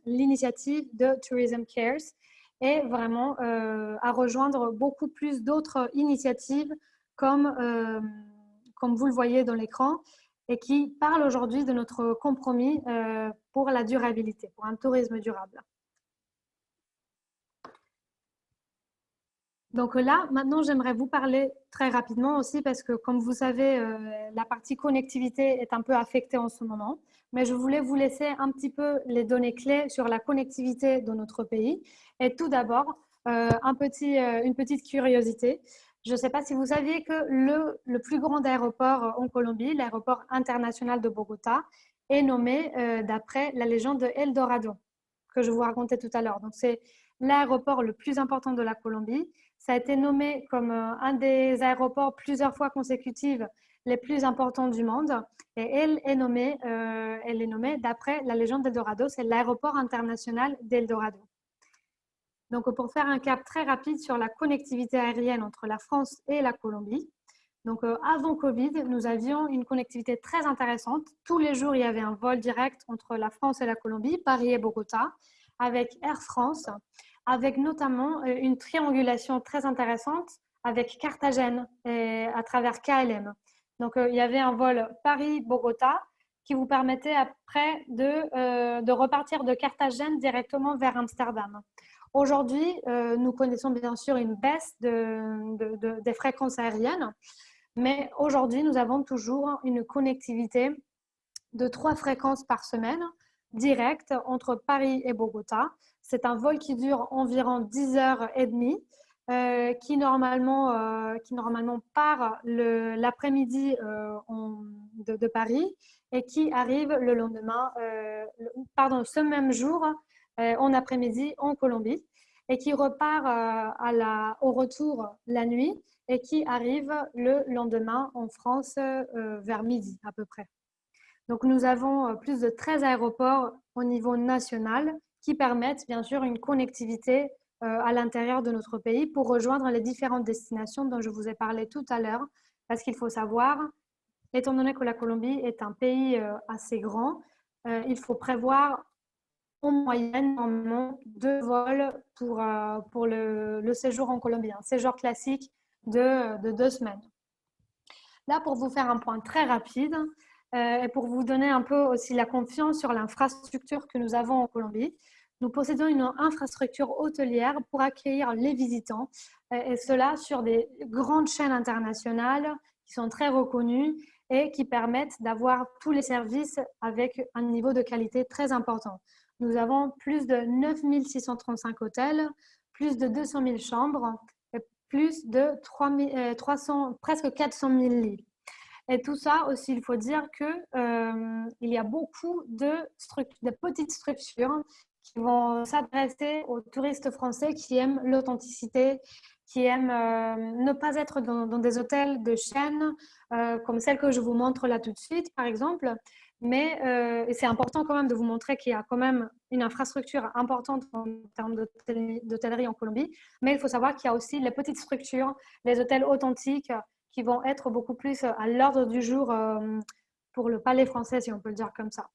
l'initiative de Tourism Cares et vraiment à rejoindre beaucoup plus d'autres initiatives comme vous le voyez dans l'écran et qui parlent aujourd'hui de notre compromis pour la durabilité, pour un tourisme durable. Donc là, maintenant, j'aimerais vous parler très rapidement aussi parce que, comme vous savez, la partie connectivité est un peu affectée en ce moment. Mais je voulais vous laisser un petit peu les données clés sur la connectivité dans notre pays. Et tout d'abord, une petite curiosité. Je ne sais pas si vous saviez que le plus grand aéroport en Colombie, l'aéroport international de Bogota, est nommé d'après la légende de El Dorado que je vous racontais tout à l'heure. Donc, c'est l'aéroport le plus important de la Colombie. Ça a été nommé comme un des aéroports plusieurs fois consécutives les plus importants du monde. Et elle est nommée d'après la légende d'Eldorado. C'est l'aéroport international d'Eldorado. Donc, pour faire un cap très rapide sur la connectivité aérienne entre la France et la Colombie. Donc, avant Covid, nous avions une connectivité très intéressante. Tous les jours, il y avait un vol direct entre la France et la Colombie, Paris et Bogota, avec Air France, avec notamment une triangulation très intéressante avec Carthagène et à travers KLM. Donc, il y avait un vol Paris-Bogota qui vous permettait après de repartir de Carthagène directement vers Amsterdam. Aujourd'hui, nous connaissons bien sûr une baisse des fréquences aériennes, mais aujourd'hui, nous avons toujours une connectivité de 3 fréquences par semaine directes entre Paris et Bogota. C'est un vol qui dure environ 10h30, qui normalement part l'après-midi de Paris et qui arrive le lendemain, ce même jour en après-midi en Colombie et qui repart au retour la nuit et qui arrive le lendemain en France vers midi à peu près. Donc, nous avons plus de 13 aéroports au niveau national qui permettent bien sûr une connectivité à l'intérieur de notre pays pour rejoindre les différentes destinations dont je vous ai parlé tout à l'heure. Parce qu'il faut savoir, étant donné que la Colombie est un pays assez grand, il faut prévoir en moyenne normalement 2 vols pour le séjour en Colombie, un séjour classique de 2 semaines. Là, pour vous faire un point très rapide et pour vous donner un peu aussi la confiance sur l'infrastructure que nous avons en Colombie, nous possédons une infrastructure hôtelière pour accueillir les visitants et cela sur des grandes chaînes internationales qui sont très reconnues et qui permettent d'avoir tous les services avec un niveau de qualité très important. Nous avons plus de 9 635 hôtels, plus de 200 000 chambres, et plus de 300, presque 400 000 lits. Et tout ça aussi, il faut dire qu'il y a beaucoup de petites structures qui vont s'adresser aux touristes français qui aiment l'authenticité, qui aiment ne pas être dans des hôtels de chaîne comme celle que je vous montre là tout de suite, par exemple. Mais c'est important quand même de vous montrer qu'il y a quand même une infrastructure importante en termes d'hôtellerie en Colombie. Mais il faut savoir qu'il y a aussi les petites structures, les hôtels authentiques qui vont être beaucoup plus à l'ordre du jour pour le palais français, si on peut le dire comme ça.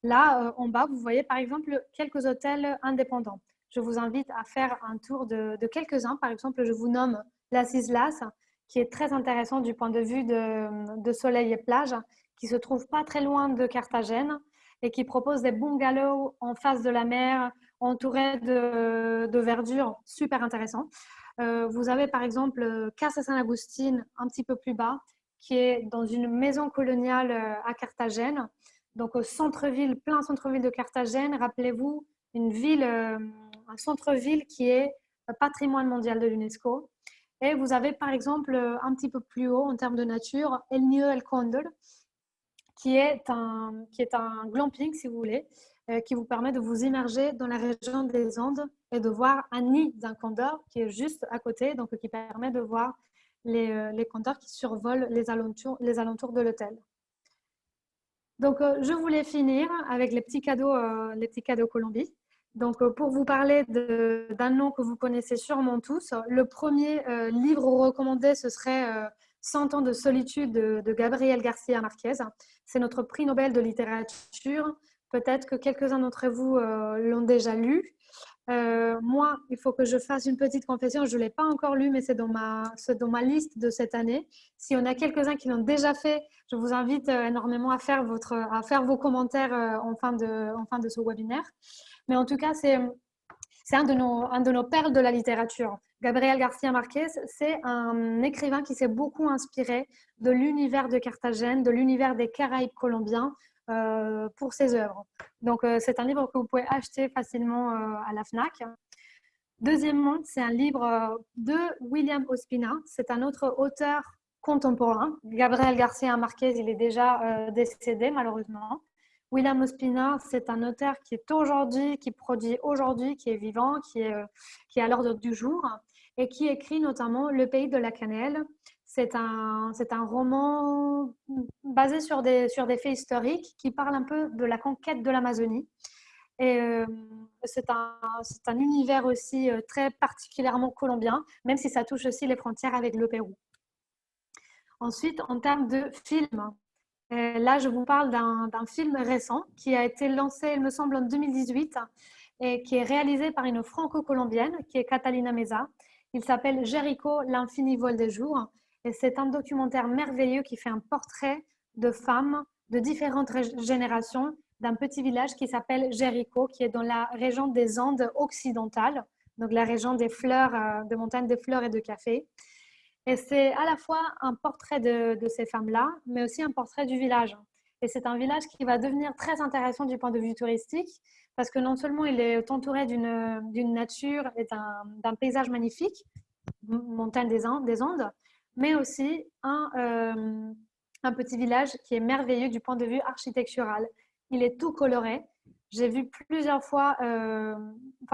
Là, en bas, vous voyez par exemple quelques hôtels indépendants. Je vous invite à faire un tour de quelques-uns. Par exemple, je vous nomme Las Islas, qui est très intéressant du point de vue de soleil et plage, qui se trouve pas très loin de Carthagène et qui propose des bungalows en face de la mer, entourés de verdure, super intéressant. Vous avez par exemple Casa San Agustín, un petit peu plus bas, qui est dans une maison coloniale à Carthagène. Donc au centre-ville, plein centre-ville de Carthagène, rappelez-vous, une ville, un centre-ville qui est patrimoine mondial de l'UNESCO. Et vous avez par exemple un petit peu plus haut en termes de nature, El Nido del Cóndor, qui est un glamping, si vous voulez, qui vous permet de vous immerger dans la région des Andes et de voir un nid d'un condor qui est juste à côté, donc qui permet de voir les condors qui survolent les alentours de l'hôtel. Donc, je voulais finir avec les petits cadeaux Colombie. Donc, pour vous parler d'un nom que vous connaissez sûrement tous, le premier livre recommandé, ce serait 100 ans de solitude de Gabriel García Márquez. C'est notre prix Nobel de littérature. Peut-être que quelques-uns d'entre vous l'ont déjà lu. Moi, il faut que je fasse une petite confession. Je ne l'ai pas encore lu, mais c'est dans ma liste de cette année. Si on a quelques-uns qui l'ont déjà fait, je vous invite énormément à faire vos commentaires en fin de ce webinaire. Mais en tout cas, c'est un de nos perles de la littérature. Gabriel García Márquez, c'est un écrivain qui s'est beaucoup inspiré de l'univers de Carthagène, de l'univers des Caraïbes colombiens pour ses œuvres. Donc, c'est un livre que vous pouvez acheter facilement à la FNAC. Deuxièmement, c'est un livre de William Ospina. C'est un autre auteur contemporain. Gabriel García Márquez, il est déjà décédé malheureusement. William Ospina, c'est un auteur qui est aujourd'hui, qui produit aujourd'hui, qui est vivant, qui est à l'ordre du jour et qui écrit notamment Le pays de la cannelle. C'est un roman basé sur des faits historiques qui parle un peu de la conquête de l'Amazonie. Et c'est un univers aussi très particulièrement colombien, même si ça touche aussi les frontières avec le Pérou. Ensuite, en termes de films, là, je vous parle d'un film récent qui a été lancé, il me semble, en 2018 et qui est réalisé par une franco-colombienne qui est Catalina Meza. Il s'appelle Jéricho, l'infini vol des jours. Et c'est un documentaire merveilleux qui fait un portrait de femmes de différentes générations d'un petit village qui s'appelle Jéricho, qui est dans la région des Andes occidentales, donc la région des fleurs, de montagnes de fleurs et de café. Et c'est à la fois un portrait de ces femmes-là, mais aussi un portrait du village. Et c'est un village qui va devenir très intéressant du point de vue touristique, parce que non seulement il est entouré d'une nature et d'un paysage magnifique, montagne des Andes, mais aussi un petit village qui est merveilleux du point de vue architectural. Il est tout coloré. J'ai vu plusieurs fois,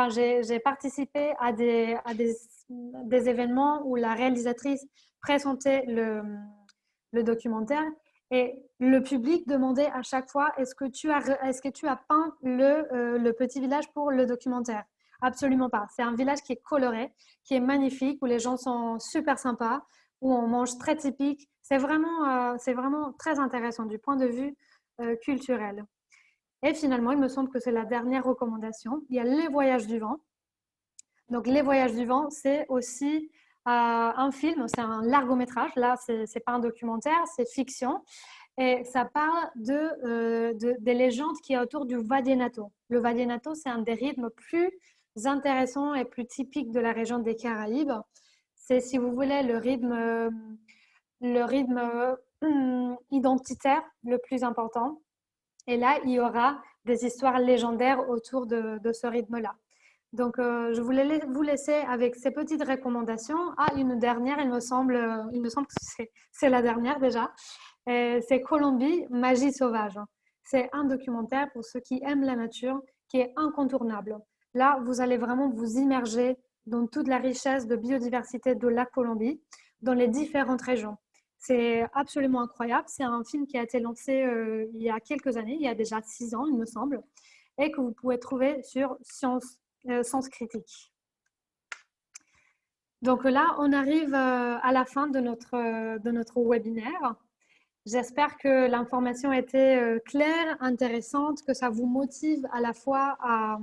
j'ai participé à des événements où la réalisatrice présentait le documentaire Et le public demandait à chaque fois, est-ce que tu as peint le petit village pour le documentaire? Absolument pas. C'est un village qui est coloré, qui est magnifique, où les gens sont super sympas, où on mange très typique. C'est vraiment très intéressant du point de vue culturel. Et finalement, il me semble que c'est la dernière recommandation. Il y a les voyages du vent. Donc, les voyages du vent, c'est aussi un film, c'est un largométrage. Là, c'est pas un documentaire, c'est fiction. Et ça parle des légendes qui est autour du vallenato. Le vallenato, c'est un des rythmes plus intéressants et plus typiques de la région des Caraïbes. C'est, si vous voulez, le rythme identitaire le plus important. Et là, il y aura des histoires légendaires autour de ce rythme-là. Donc, je voulais vous laisser avec ces petites recommandations. Ah, une dernière, il me semble que c'est la dernière déjà. C'est Colombie, Magie sauvage. C'est un documentaire pour ceux qui aiment la nature qui est incontournable. Là, vous allez vraiment vous immerger dans toute la richesse de biodiversité de la Colombie, dans les différentes régions. C'est absolument incroyable. C'est un film qui a été lancé il y a quelques années, il y a déjà 6 ans, il me semble, et que vous pouvez trouver sur Sens Critique. Donc là, on arrive à la fin de notre webinaire. J'espère que l'information était claire, intéressante, que ça vous motive à la fois à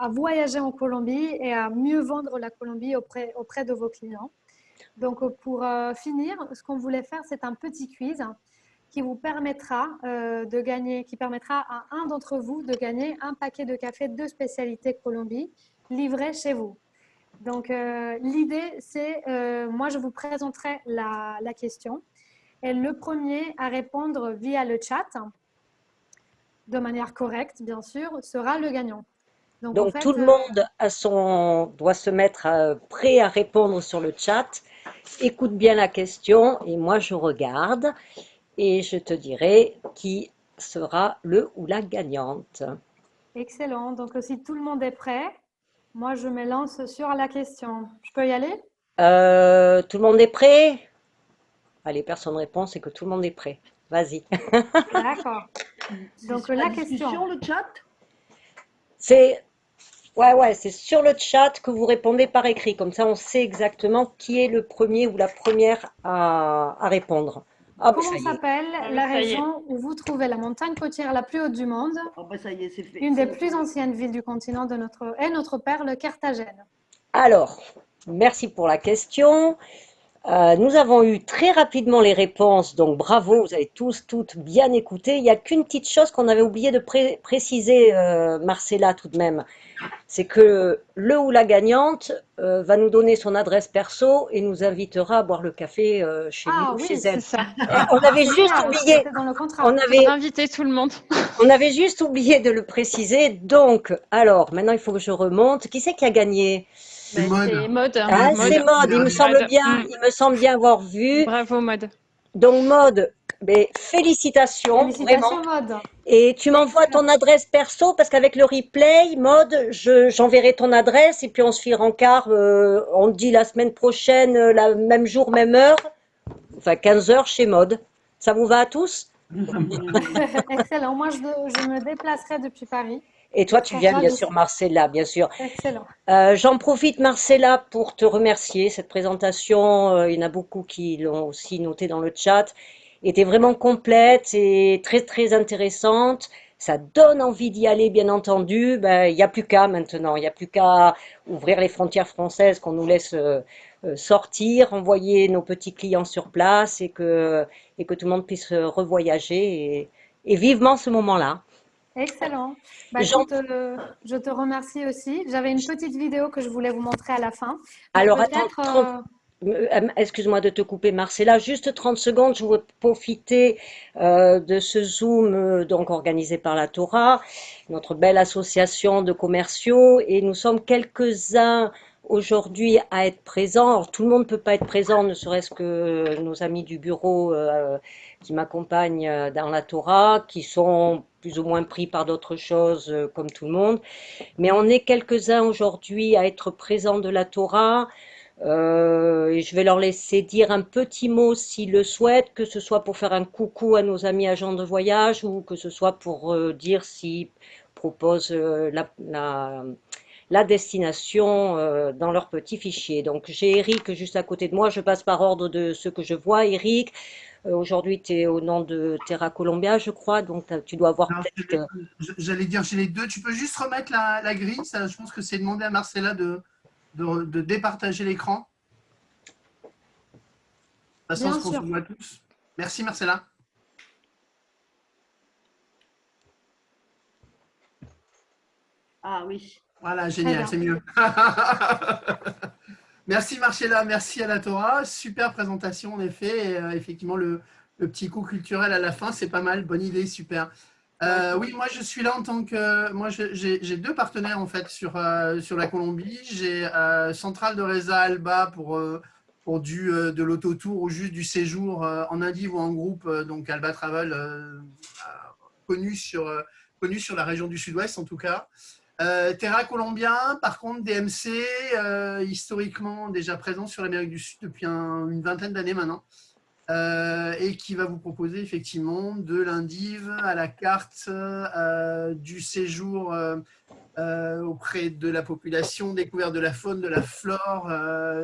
voyager en Colombie et à mieux vendre la Colombie auprès de vos clients. Donc, pour finir, ce qu'on voulait faire, c'est un petit quiz qui vous permettra de gagner, qui permettra à un d'entre vous de gagner un paquet de café de spécialité Colombie livré chez vous. Donc, l'idée, c'est, moi, je vous présenterai la question. Et le premier à répondre via le chat, de manière correcte, bien sûr, sera le gagnant. Donc, en Donc, tout fait, le monde doit se mettre prêt à répondre sur le chat. Écoute bien la question et moi, je regarde et je te dirai qui sera le ou la gagnante. excellent. Donc, si tout le monde est prêt, moi, je me lance sur la question. Je peux y aller? Tout le monde est prêt? Allez, personne ne répond, c'est que tout le monde est prêt. Vas-y. D'accord. C'est Donc, sur la discussion, question. le chat? C'est ouais, c'est sur le chat que vous répondez par écrit. Comme ça, on sait exactement qui est le premier ou la première à répondre. Ah, ben ça Comment y est. s'appelle Ah oui, la ça y est. région où vous trouvez la montagne côtière la plus haute du monde, Ah bah ça y est, c'est fait. une des plus anciennes villes du continent et notre perle Carthagène? Alors, merci pour la question. Nous avons eu très rapidement les réponses, donc bravo, vous avez tous, toutes bien écouté. Il n'y a qu'une petite chose qu'on avait oublié de préciser, Marcella, tout de même. C'est que le ou la gagnante va nous donner son adresse perso et nous invitera à boire le café chez lui Ah ou chez oui, elle. C'est ça. On avait c'est juste clair, oublié, c'était dans le on contrat. avait, Faudra inviter tout le monde. on avait juste oublié de le préciser. Donc, alors, maintenant il faut que je remonte. Qui c'est qui a gagné? C'est mode. C'est Maude. Ah, c'est Maude. Maude, il me semble Maude. bien, il me semble bien avoir vu. Bravo, Maude. Donc, Maude, mais félicitations, vraiment. Félicitations, Maude. Et tu m'envoies ton Excellent. adresse perso parce qu'avec le replay, Maude, j'enverrai ton adresse et puis on se fait rencard. On dit la semaine prochaine, même jour, même heure, enfin 15 heures chez Maude. Ça vous va à tous? Excellent. Moi, je me déplacerai depuis Paris. Et Je toi, tu serai viens bien ravie. sûr, Marcella, bien sûr. Excellent. J'en profite, Marcella, pour te remercier. Cette présentation, il y en a beaucoup qui l'ont aussi noté dans le chat, était vraiment complète et très, très intéressante. Ça donne envie d'y aller, bien entendu. Ben, il n'y a plus qu'à maintenant. Il n'y a plus qu'à ouvrir les frontières françaises, qu'on nous laisse sortir, envoyer nos petits clients sur place et que tout le monde puisse revoyager et vivement ce moment-là. Excellent. Bah, J'en- écoute, je te remercie aussi. J'avais une petite vidéo que je voulais vous montrer à la fin. Mais Alors, attends, peut-être, 30. Excuse-moi de te couper, Marcella, juste 30 secondes, je veux profiter de ce Zoom donc organisé par la Torah, notre belle association de commerciaux, et nous sommes quelques-uns aujourd'hui à être présents. Alors, tout le monde ne peut pas être présent, ne serait-ce que nos amis du bureau qui m'accompagnent dans la Torah, qui sont plus ou moins pris par d'autres choses comme tout le monde. Mais on est quelques-uns aujourd'hui à être présents de la Torah. Et je vais leur laisser dire un petit mot s'ils le souhaitent, que ce soit pour faire un coucou à nos amis agents de voyage ou que ce soit pour dire s'ils proposent la destination dans leur petit fichier. Donc j'ai Eric juste à côté de moi, je passe par ordre de ce que je vois. Eric, aujourd'hui tu es au nom de Terra Colombia, je crois, donc tu dois avoir Alors, peut-être… j'allais dire chez les deux. Tu peux juste remettre la grille. Ça, je pense que c'est demander à Marcella de départager l'écran. De toute façon, Bien ce qu'on se sûr. voit tous. Merci, Marcella. Ah oui. Voilà, Très génial, bien. c'est mieux. Merci Marcella, merci à la Torah. Super présentation en effet. Et, effectivement, le petit coup culturel à la fin, c'est pas mal. Bonne idée, super. Oui, moi je suis là en tant que… Moi j'ai deux partenaires en fait sur la Colombie. J'ai Centrale de Reza Alba pour de l'autotour ou juste du séjour en individu ou en groupe. Donc Alba Travel, connu connu sur la région du Sud-Ouest en tout cas. Terra Colombien, par contre, DMC, historiquement déjà présent sur l'Amérique du Sud depuis une vingtaine d'années maintenant, et qui va vous proposer effectivement de l'indive à la carte du séjour auprès de la population, découverte de la faune, de la flore,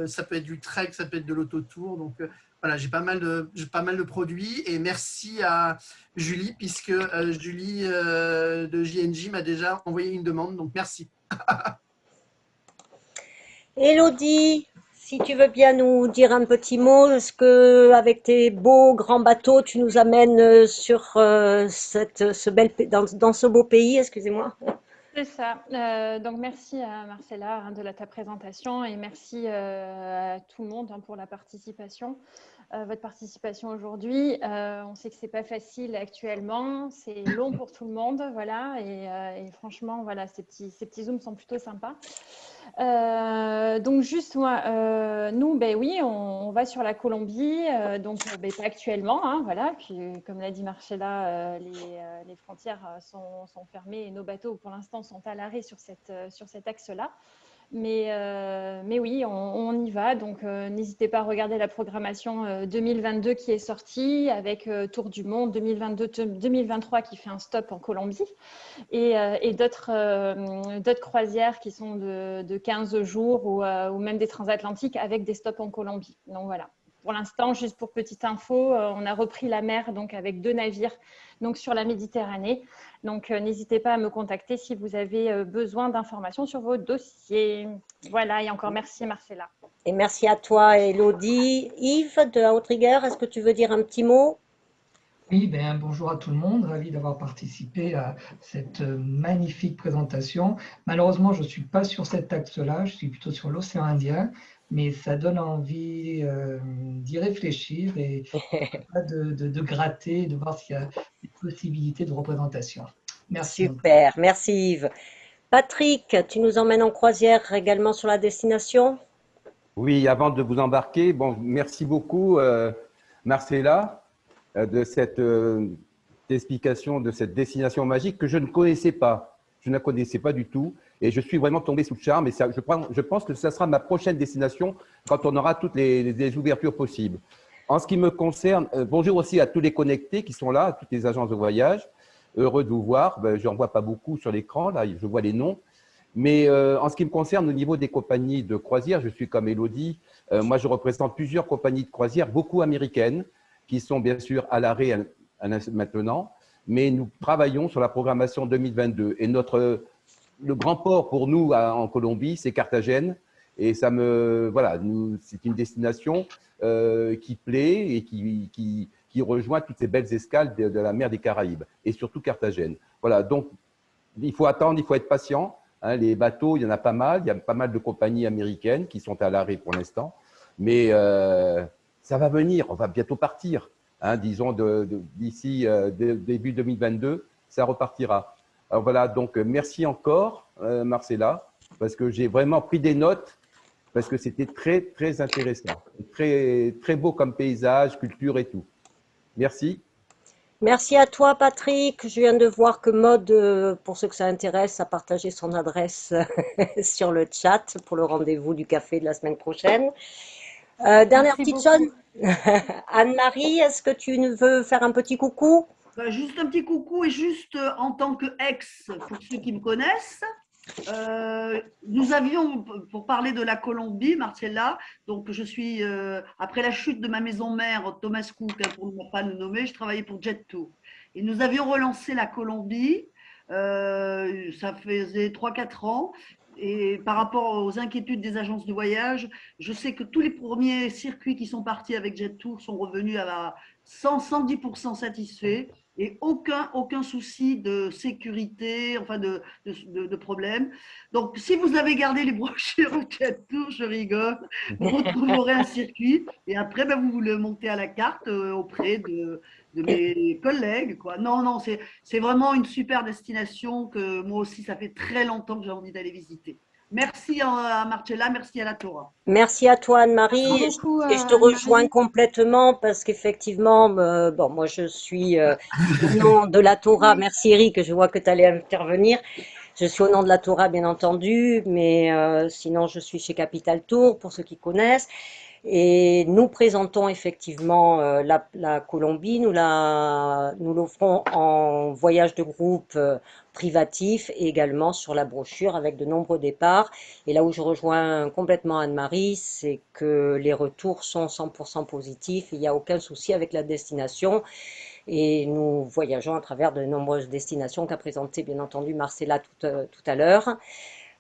ça peut être du trek, ça peut être de l'autotour. Donc voilà, j'ai pas mal de produits et merci à Julie puisque Julie de JNJ m'a déjà envoyé une demande, donc merci. Élodie, si tu veux bien nous dire un petit mot, est-ce que avec tes beaux grands bateaux, tu nous amènes sur dans ce beau pays, excusez-moi. C'est ça. Donc, merci à Marcella hein, de ta présentation et merci à tout le monde hein, pour la participation. Votre participation aujourd'hui. On sait que c'est pas facile actuellement, c'est long pour tout le monde, voilà. Et franchement, voilà, ces petits zooms sont plutôt sympas. Donc juste moi, nous, ben oui, on va sur la Colombie, donc ben, pas actuellement, hein, voilà. Puis comme l'a dit Marcella, les frontières sont fermées et nos bateaux pour l'instant sont à l'arrêt sur cet axe-là. Mais oui, on y va. Donc, n'hésitez pas à regarder la programmation 2022 qui est sortie avec Tour du Monde 2022-2023 qui fait un stop en Colombie et d'autres croisières qui sont de 15 jours ou même des transatlantiques avec des stops en Colombie. Donc, voilà. Pour l'instant, juste pour petite info, on a repris la mer donc avec 2 navires donc sur la Méditerranée. Donc, n'hésitez pas à me contacter si vous avez besoin d'informations sur vos dossiers. Voilà, et encore merci Marcella. Et merci à toi, Élodie. Yves de Outrigger, est-ce que tu veux dire un petit mot? Oui, bonjour à tout le monde, ravi d'avoir participé à cette magnifique présentation. Malheureusement, je ne suis pas sur cet axe-là, je suis plutôt sur l'océan Indien, mais ça donne envie d'y réfléchir et de gratter, de voir s'il y a des possibilités de représentation. Merci. Super, merci Yves. Patrick, tu nous emmènes en croisière également sur la destination? Oui, avant de vous embarquer, bon, merci beaucoup Marcella de cette explication de cette destination magique que je ne connaissais pas. Je ne la connaissais pas du tout et je suis vraiment tombé sous le charme et ça, je pense que ça sera ma prochaine destination quand on aura toutes les ouvertures possibles. En ce qui me concerne, bonjour aussi à tous les connectés qui sont là, à toutes les agences de voyage. Heureux de vous voir. Je n'en vois pas beaucoup sur l'écran, là, je vois les noms. Mais en ce qui me concerne, au niveau des compagnies de croisière, je suis comme Élodie. Moi, je représente plusieurs compagnies de croisière, beaucoup américaines, qui sont bien sûr à l'arrêt maintenant. Mais nous travaillons sur la programmation 2022. Et le grand port pour nous en Colombie, c'est Carthagène. Et voilà, c'est une destination qui plaît et qui rejoint toutes ces belles escales de la mer des Caraïbes et surtout Carthagène. Voilà, donc il faut attendre, il faut être patient. Hein, les bateaux, il y en a pas mal. Il y a pas mal de compagnies américaines qui sont à l'arrêt pour l'instant. Mais ça va venir, on va bientôt partir. Hein, disons d'ici début 2022, ça repartira. Alors voilà, donc merci encore Marcella, parce que j'ai vraiment pris des notes, parce que c'était très, très intéressant. Très, très beau comme paysage, culture et tout. Merci. Merci à toi, Patrick. Je viens de voir que Maud, pour ceux que ça intéresse, a partagé son adresse sur le chat pour le rendez-vous du café de la semaine prochaine. Dernière Merci petite chose, beaucoup. Anne-Marie, est-ce que tu veux faire un petit coucou? Bah, juste un petit coucou et juste en tant que ex, pour ceux qui me connaissent, nous avions, pour parler de la Colombie, Marcella, donc je suis, après la chute de ma maison mère, Thomas Cook, hein, pour ne pas le nommer, je travaillais pour Jet2. Et nous avions relancé la Colombie, ça faisait 3-4 ans. Et par rapport aux inquiétudes des agences de voyage, je sais que tous les premiers circuits qui sont partis avec Jet2 sont revenus à 110% satisfaits et aucun souci de sécurité, enfin de problème. Donc, si vous avez gardé les brochures Jet Tour, je rigole, vous retrouverez un circuit et après, ben, vous le montez à la carte auprès de mes collègues. Quoi. Non, non, c'est vraiment une super destination que moi aussi, ça fait très longtemps que j'ai envie d'aller visiter. Merci à Marcella, merci à la Torah. Merci à toi, Merci Anne-Marie. beaucoup, Et je te rejoins Anne-Marie. complètement parce qu'effectivement, bon, moi je suis au nom de la Torah. Merci Eric, je vois que tu allais intervenir. Je suis au nom de la Torah, bien entendu, mais sinon je suis chez Capital Tour, pour ceux qui connaissent. Et nous présentons effectivement la Colombie, nous l'offrons en voyage de groupe privatif et également sur la brochure avec de nombreux départs. Et là où je rejoins complètement Anne-Marie, c'est que les retours sont 100% positifs, il n'y a aucun souci avec la destination et nous voyageons à travers de nombreuses destinations qu'a présenté bien entendu Marcella tout à l'heure.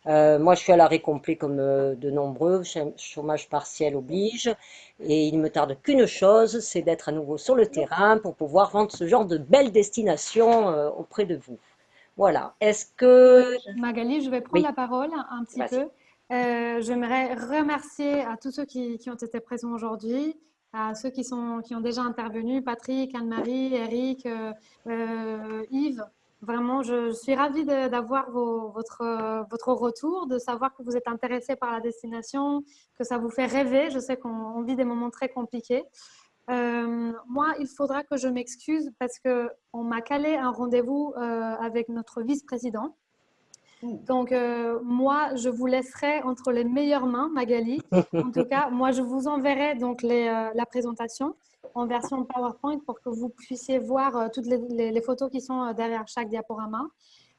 Moi, je suis à l'arrêt complet comme de nombreux, chômage partiel oblige, et il ne me tarde qu'une chose, c'est d'être à nouveau sur le terrain pour pouvoir vendre ce genre de belles destinations auprès de vous. Voilà. Est-ce que... Magali, je vais prendre Oui, la parole un petit vas-y. peu. J'aimerais remercier à tous ceux qui ont été présents aujourd'hui, à ceux qui ont déjà intervenu, Patrick, Anne-Marie, Eric, Yves. Vraiment, je suis ravie d'avoir votre retour, de savoir que vous êtes intéressés par la destination, que ça vous fait rêver. Je sais qu'on vit des moments très compliqués. Moi, il faudra que je m'excuse parce qu'on m'a calé un rendez-vous avec notre vice-président. Donc, moi, je vous laisserai entre les meilleures mains, Magali. En tout cas, moi, je vous enverrai donc la présentation en version PowerPoint pour que vous puissiez voir toutes les photos qui sont derrière chaque diaporama.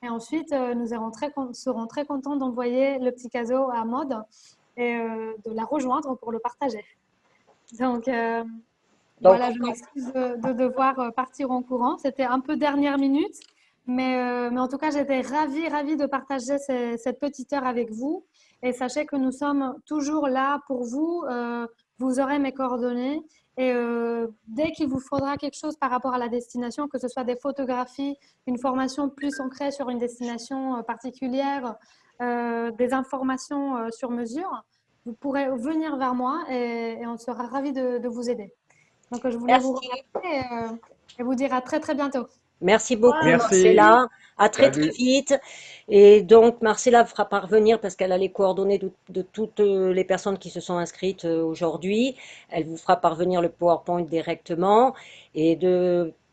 Et ensuite, nous serons très contents d'envoyer le petit cadeau à Maud et de la rejoindre pour le partager. Donc, Donc, voilà, je m'excuse de devoir partir en courant. C'était un peu dernière minute, mais en tout cas, j'étais ravie de partager cette petite heure avec vous. Et sachez que nous sommes toujours là pour vous. Vous aurez mes coordonnées. Et dès qu'il vous faudra quelque chose par rapport à la destination, que ce soit des photographies, une formation plus ancrée sur une destination particulière, des informations sur mesure, vous pourrez venir vers moi et on sera ravis de vous aider. Donc, je voulais vous merci. remercier et vous dire à très, très bientôt. Merci beaucoup, Merci. Marcella. À très, très Salut. vite. Et donc, Marcella fera parvenir, parce qu'elle a les coordonnées de toutes les personnes qui se sont inscrites aujourd'hui, elle vous fera parvenir le PowerPoint directement. Et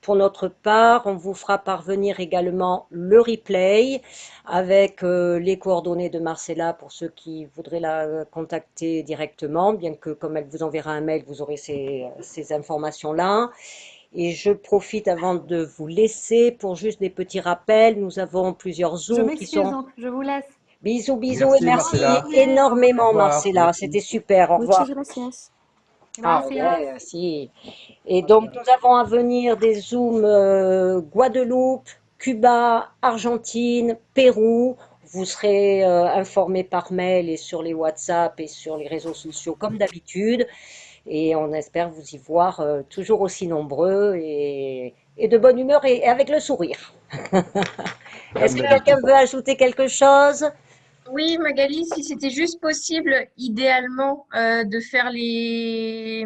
pour notre part, on vous fera parvenir également le replay avec les coordonnées de Marcella pour ceux qui voudraient la contacter directement, bien que comme elle vous enverra un mail, vous aurez ces informations-là. Et je profite avant de vous laisser pour juste des petits rappels. Nous avons plusieurs Je Zooms qui m'excuse, sont... donc je vous laisse. Bisous, bisous et Merci, merci Marcella. Au énormément, revoir. Marcella. Merci. C'était super. Au revoir. Muchas gracias. Ah Gracias. ouais, si. Et donc, nous avons à venir des Zooms Guadeloupe, Cuba, Argentine, Pérou. Vous serez informés par mail et sur les WhatsApp et sur les réseaux sociaux comme d'habitude. Et on espère vous y voir toujours aussi nombreux et de bonne humeur et avec le sourire. Est-ce Comme que quelqu'un d'habitude. veut ajouter quelque chose? Oui, Magali, si c'était juste possible, idéalement, de faire les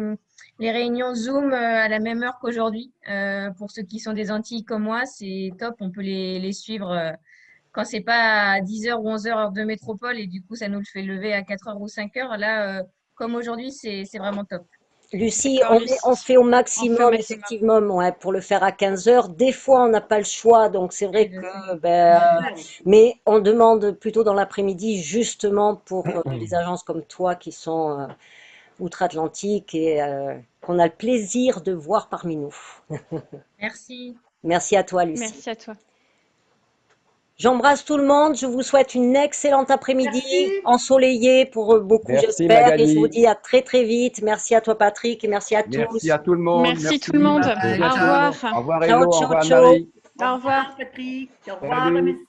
réunions Zoom à la même heure qu'aujourd'hui. Pour ceux qui sont des Antilles comme moi, c'est top. On peut les suivre quand c'est pas à 10 heures ou 11 heures heure de métropole et du coup, ça nous le fait lever à 4 heures ou 5 heures. Là, comme aujourd'hui, c'est vraiment top. Lucie, D'accord, on Lucie. fait au On fait au maximum, maximum. effectivement, ouais, pour le faire à 15 heures. Des fois, on n'a pas le choix, donc c'est vrai Je sais. que, mais on demande plutôt dans l'après-midi, justement pour des agences comme toi qui sont outre-Atlantique et qu'on a le plaisir de voir parmi nous. Merci. Merci à toi, Lucie. Merci à toi. J'embrasse tout le monde. Je vous souhaite une excellente après-midi, Merci. ensoleillée pour beaucoup, Merci, j'espère. Et je vous Magali. dis à très très vite. Merci à toi, Patrick, et merci à Merci tous. à tout le monde. Merci tout le monde. Bye, Au ciao. revoir. Au revoir, Ciao, Hello. Au ciao, revoir, ciao. Marie. Au Au revoir. revoir, Patrick. Au revoir, Salut.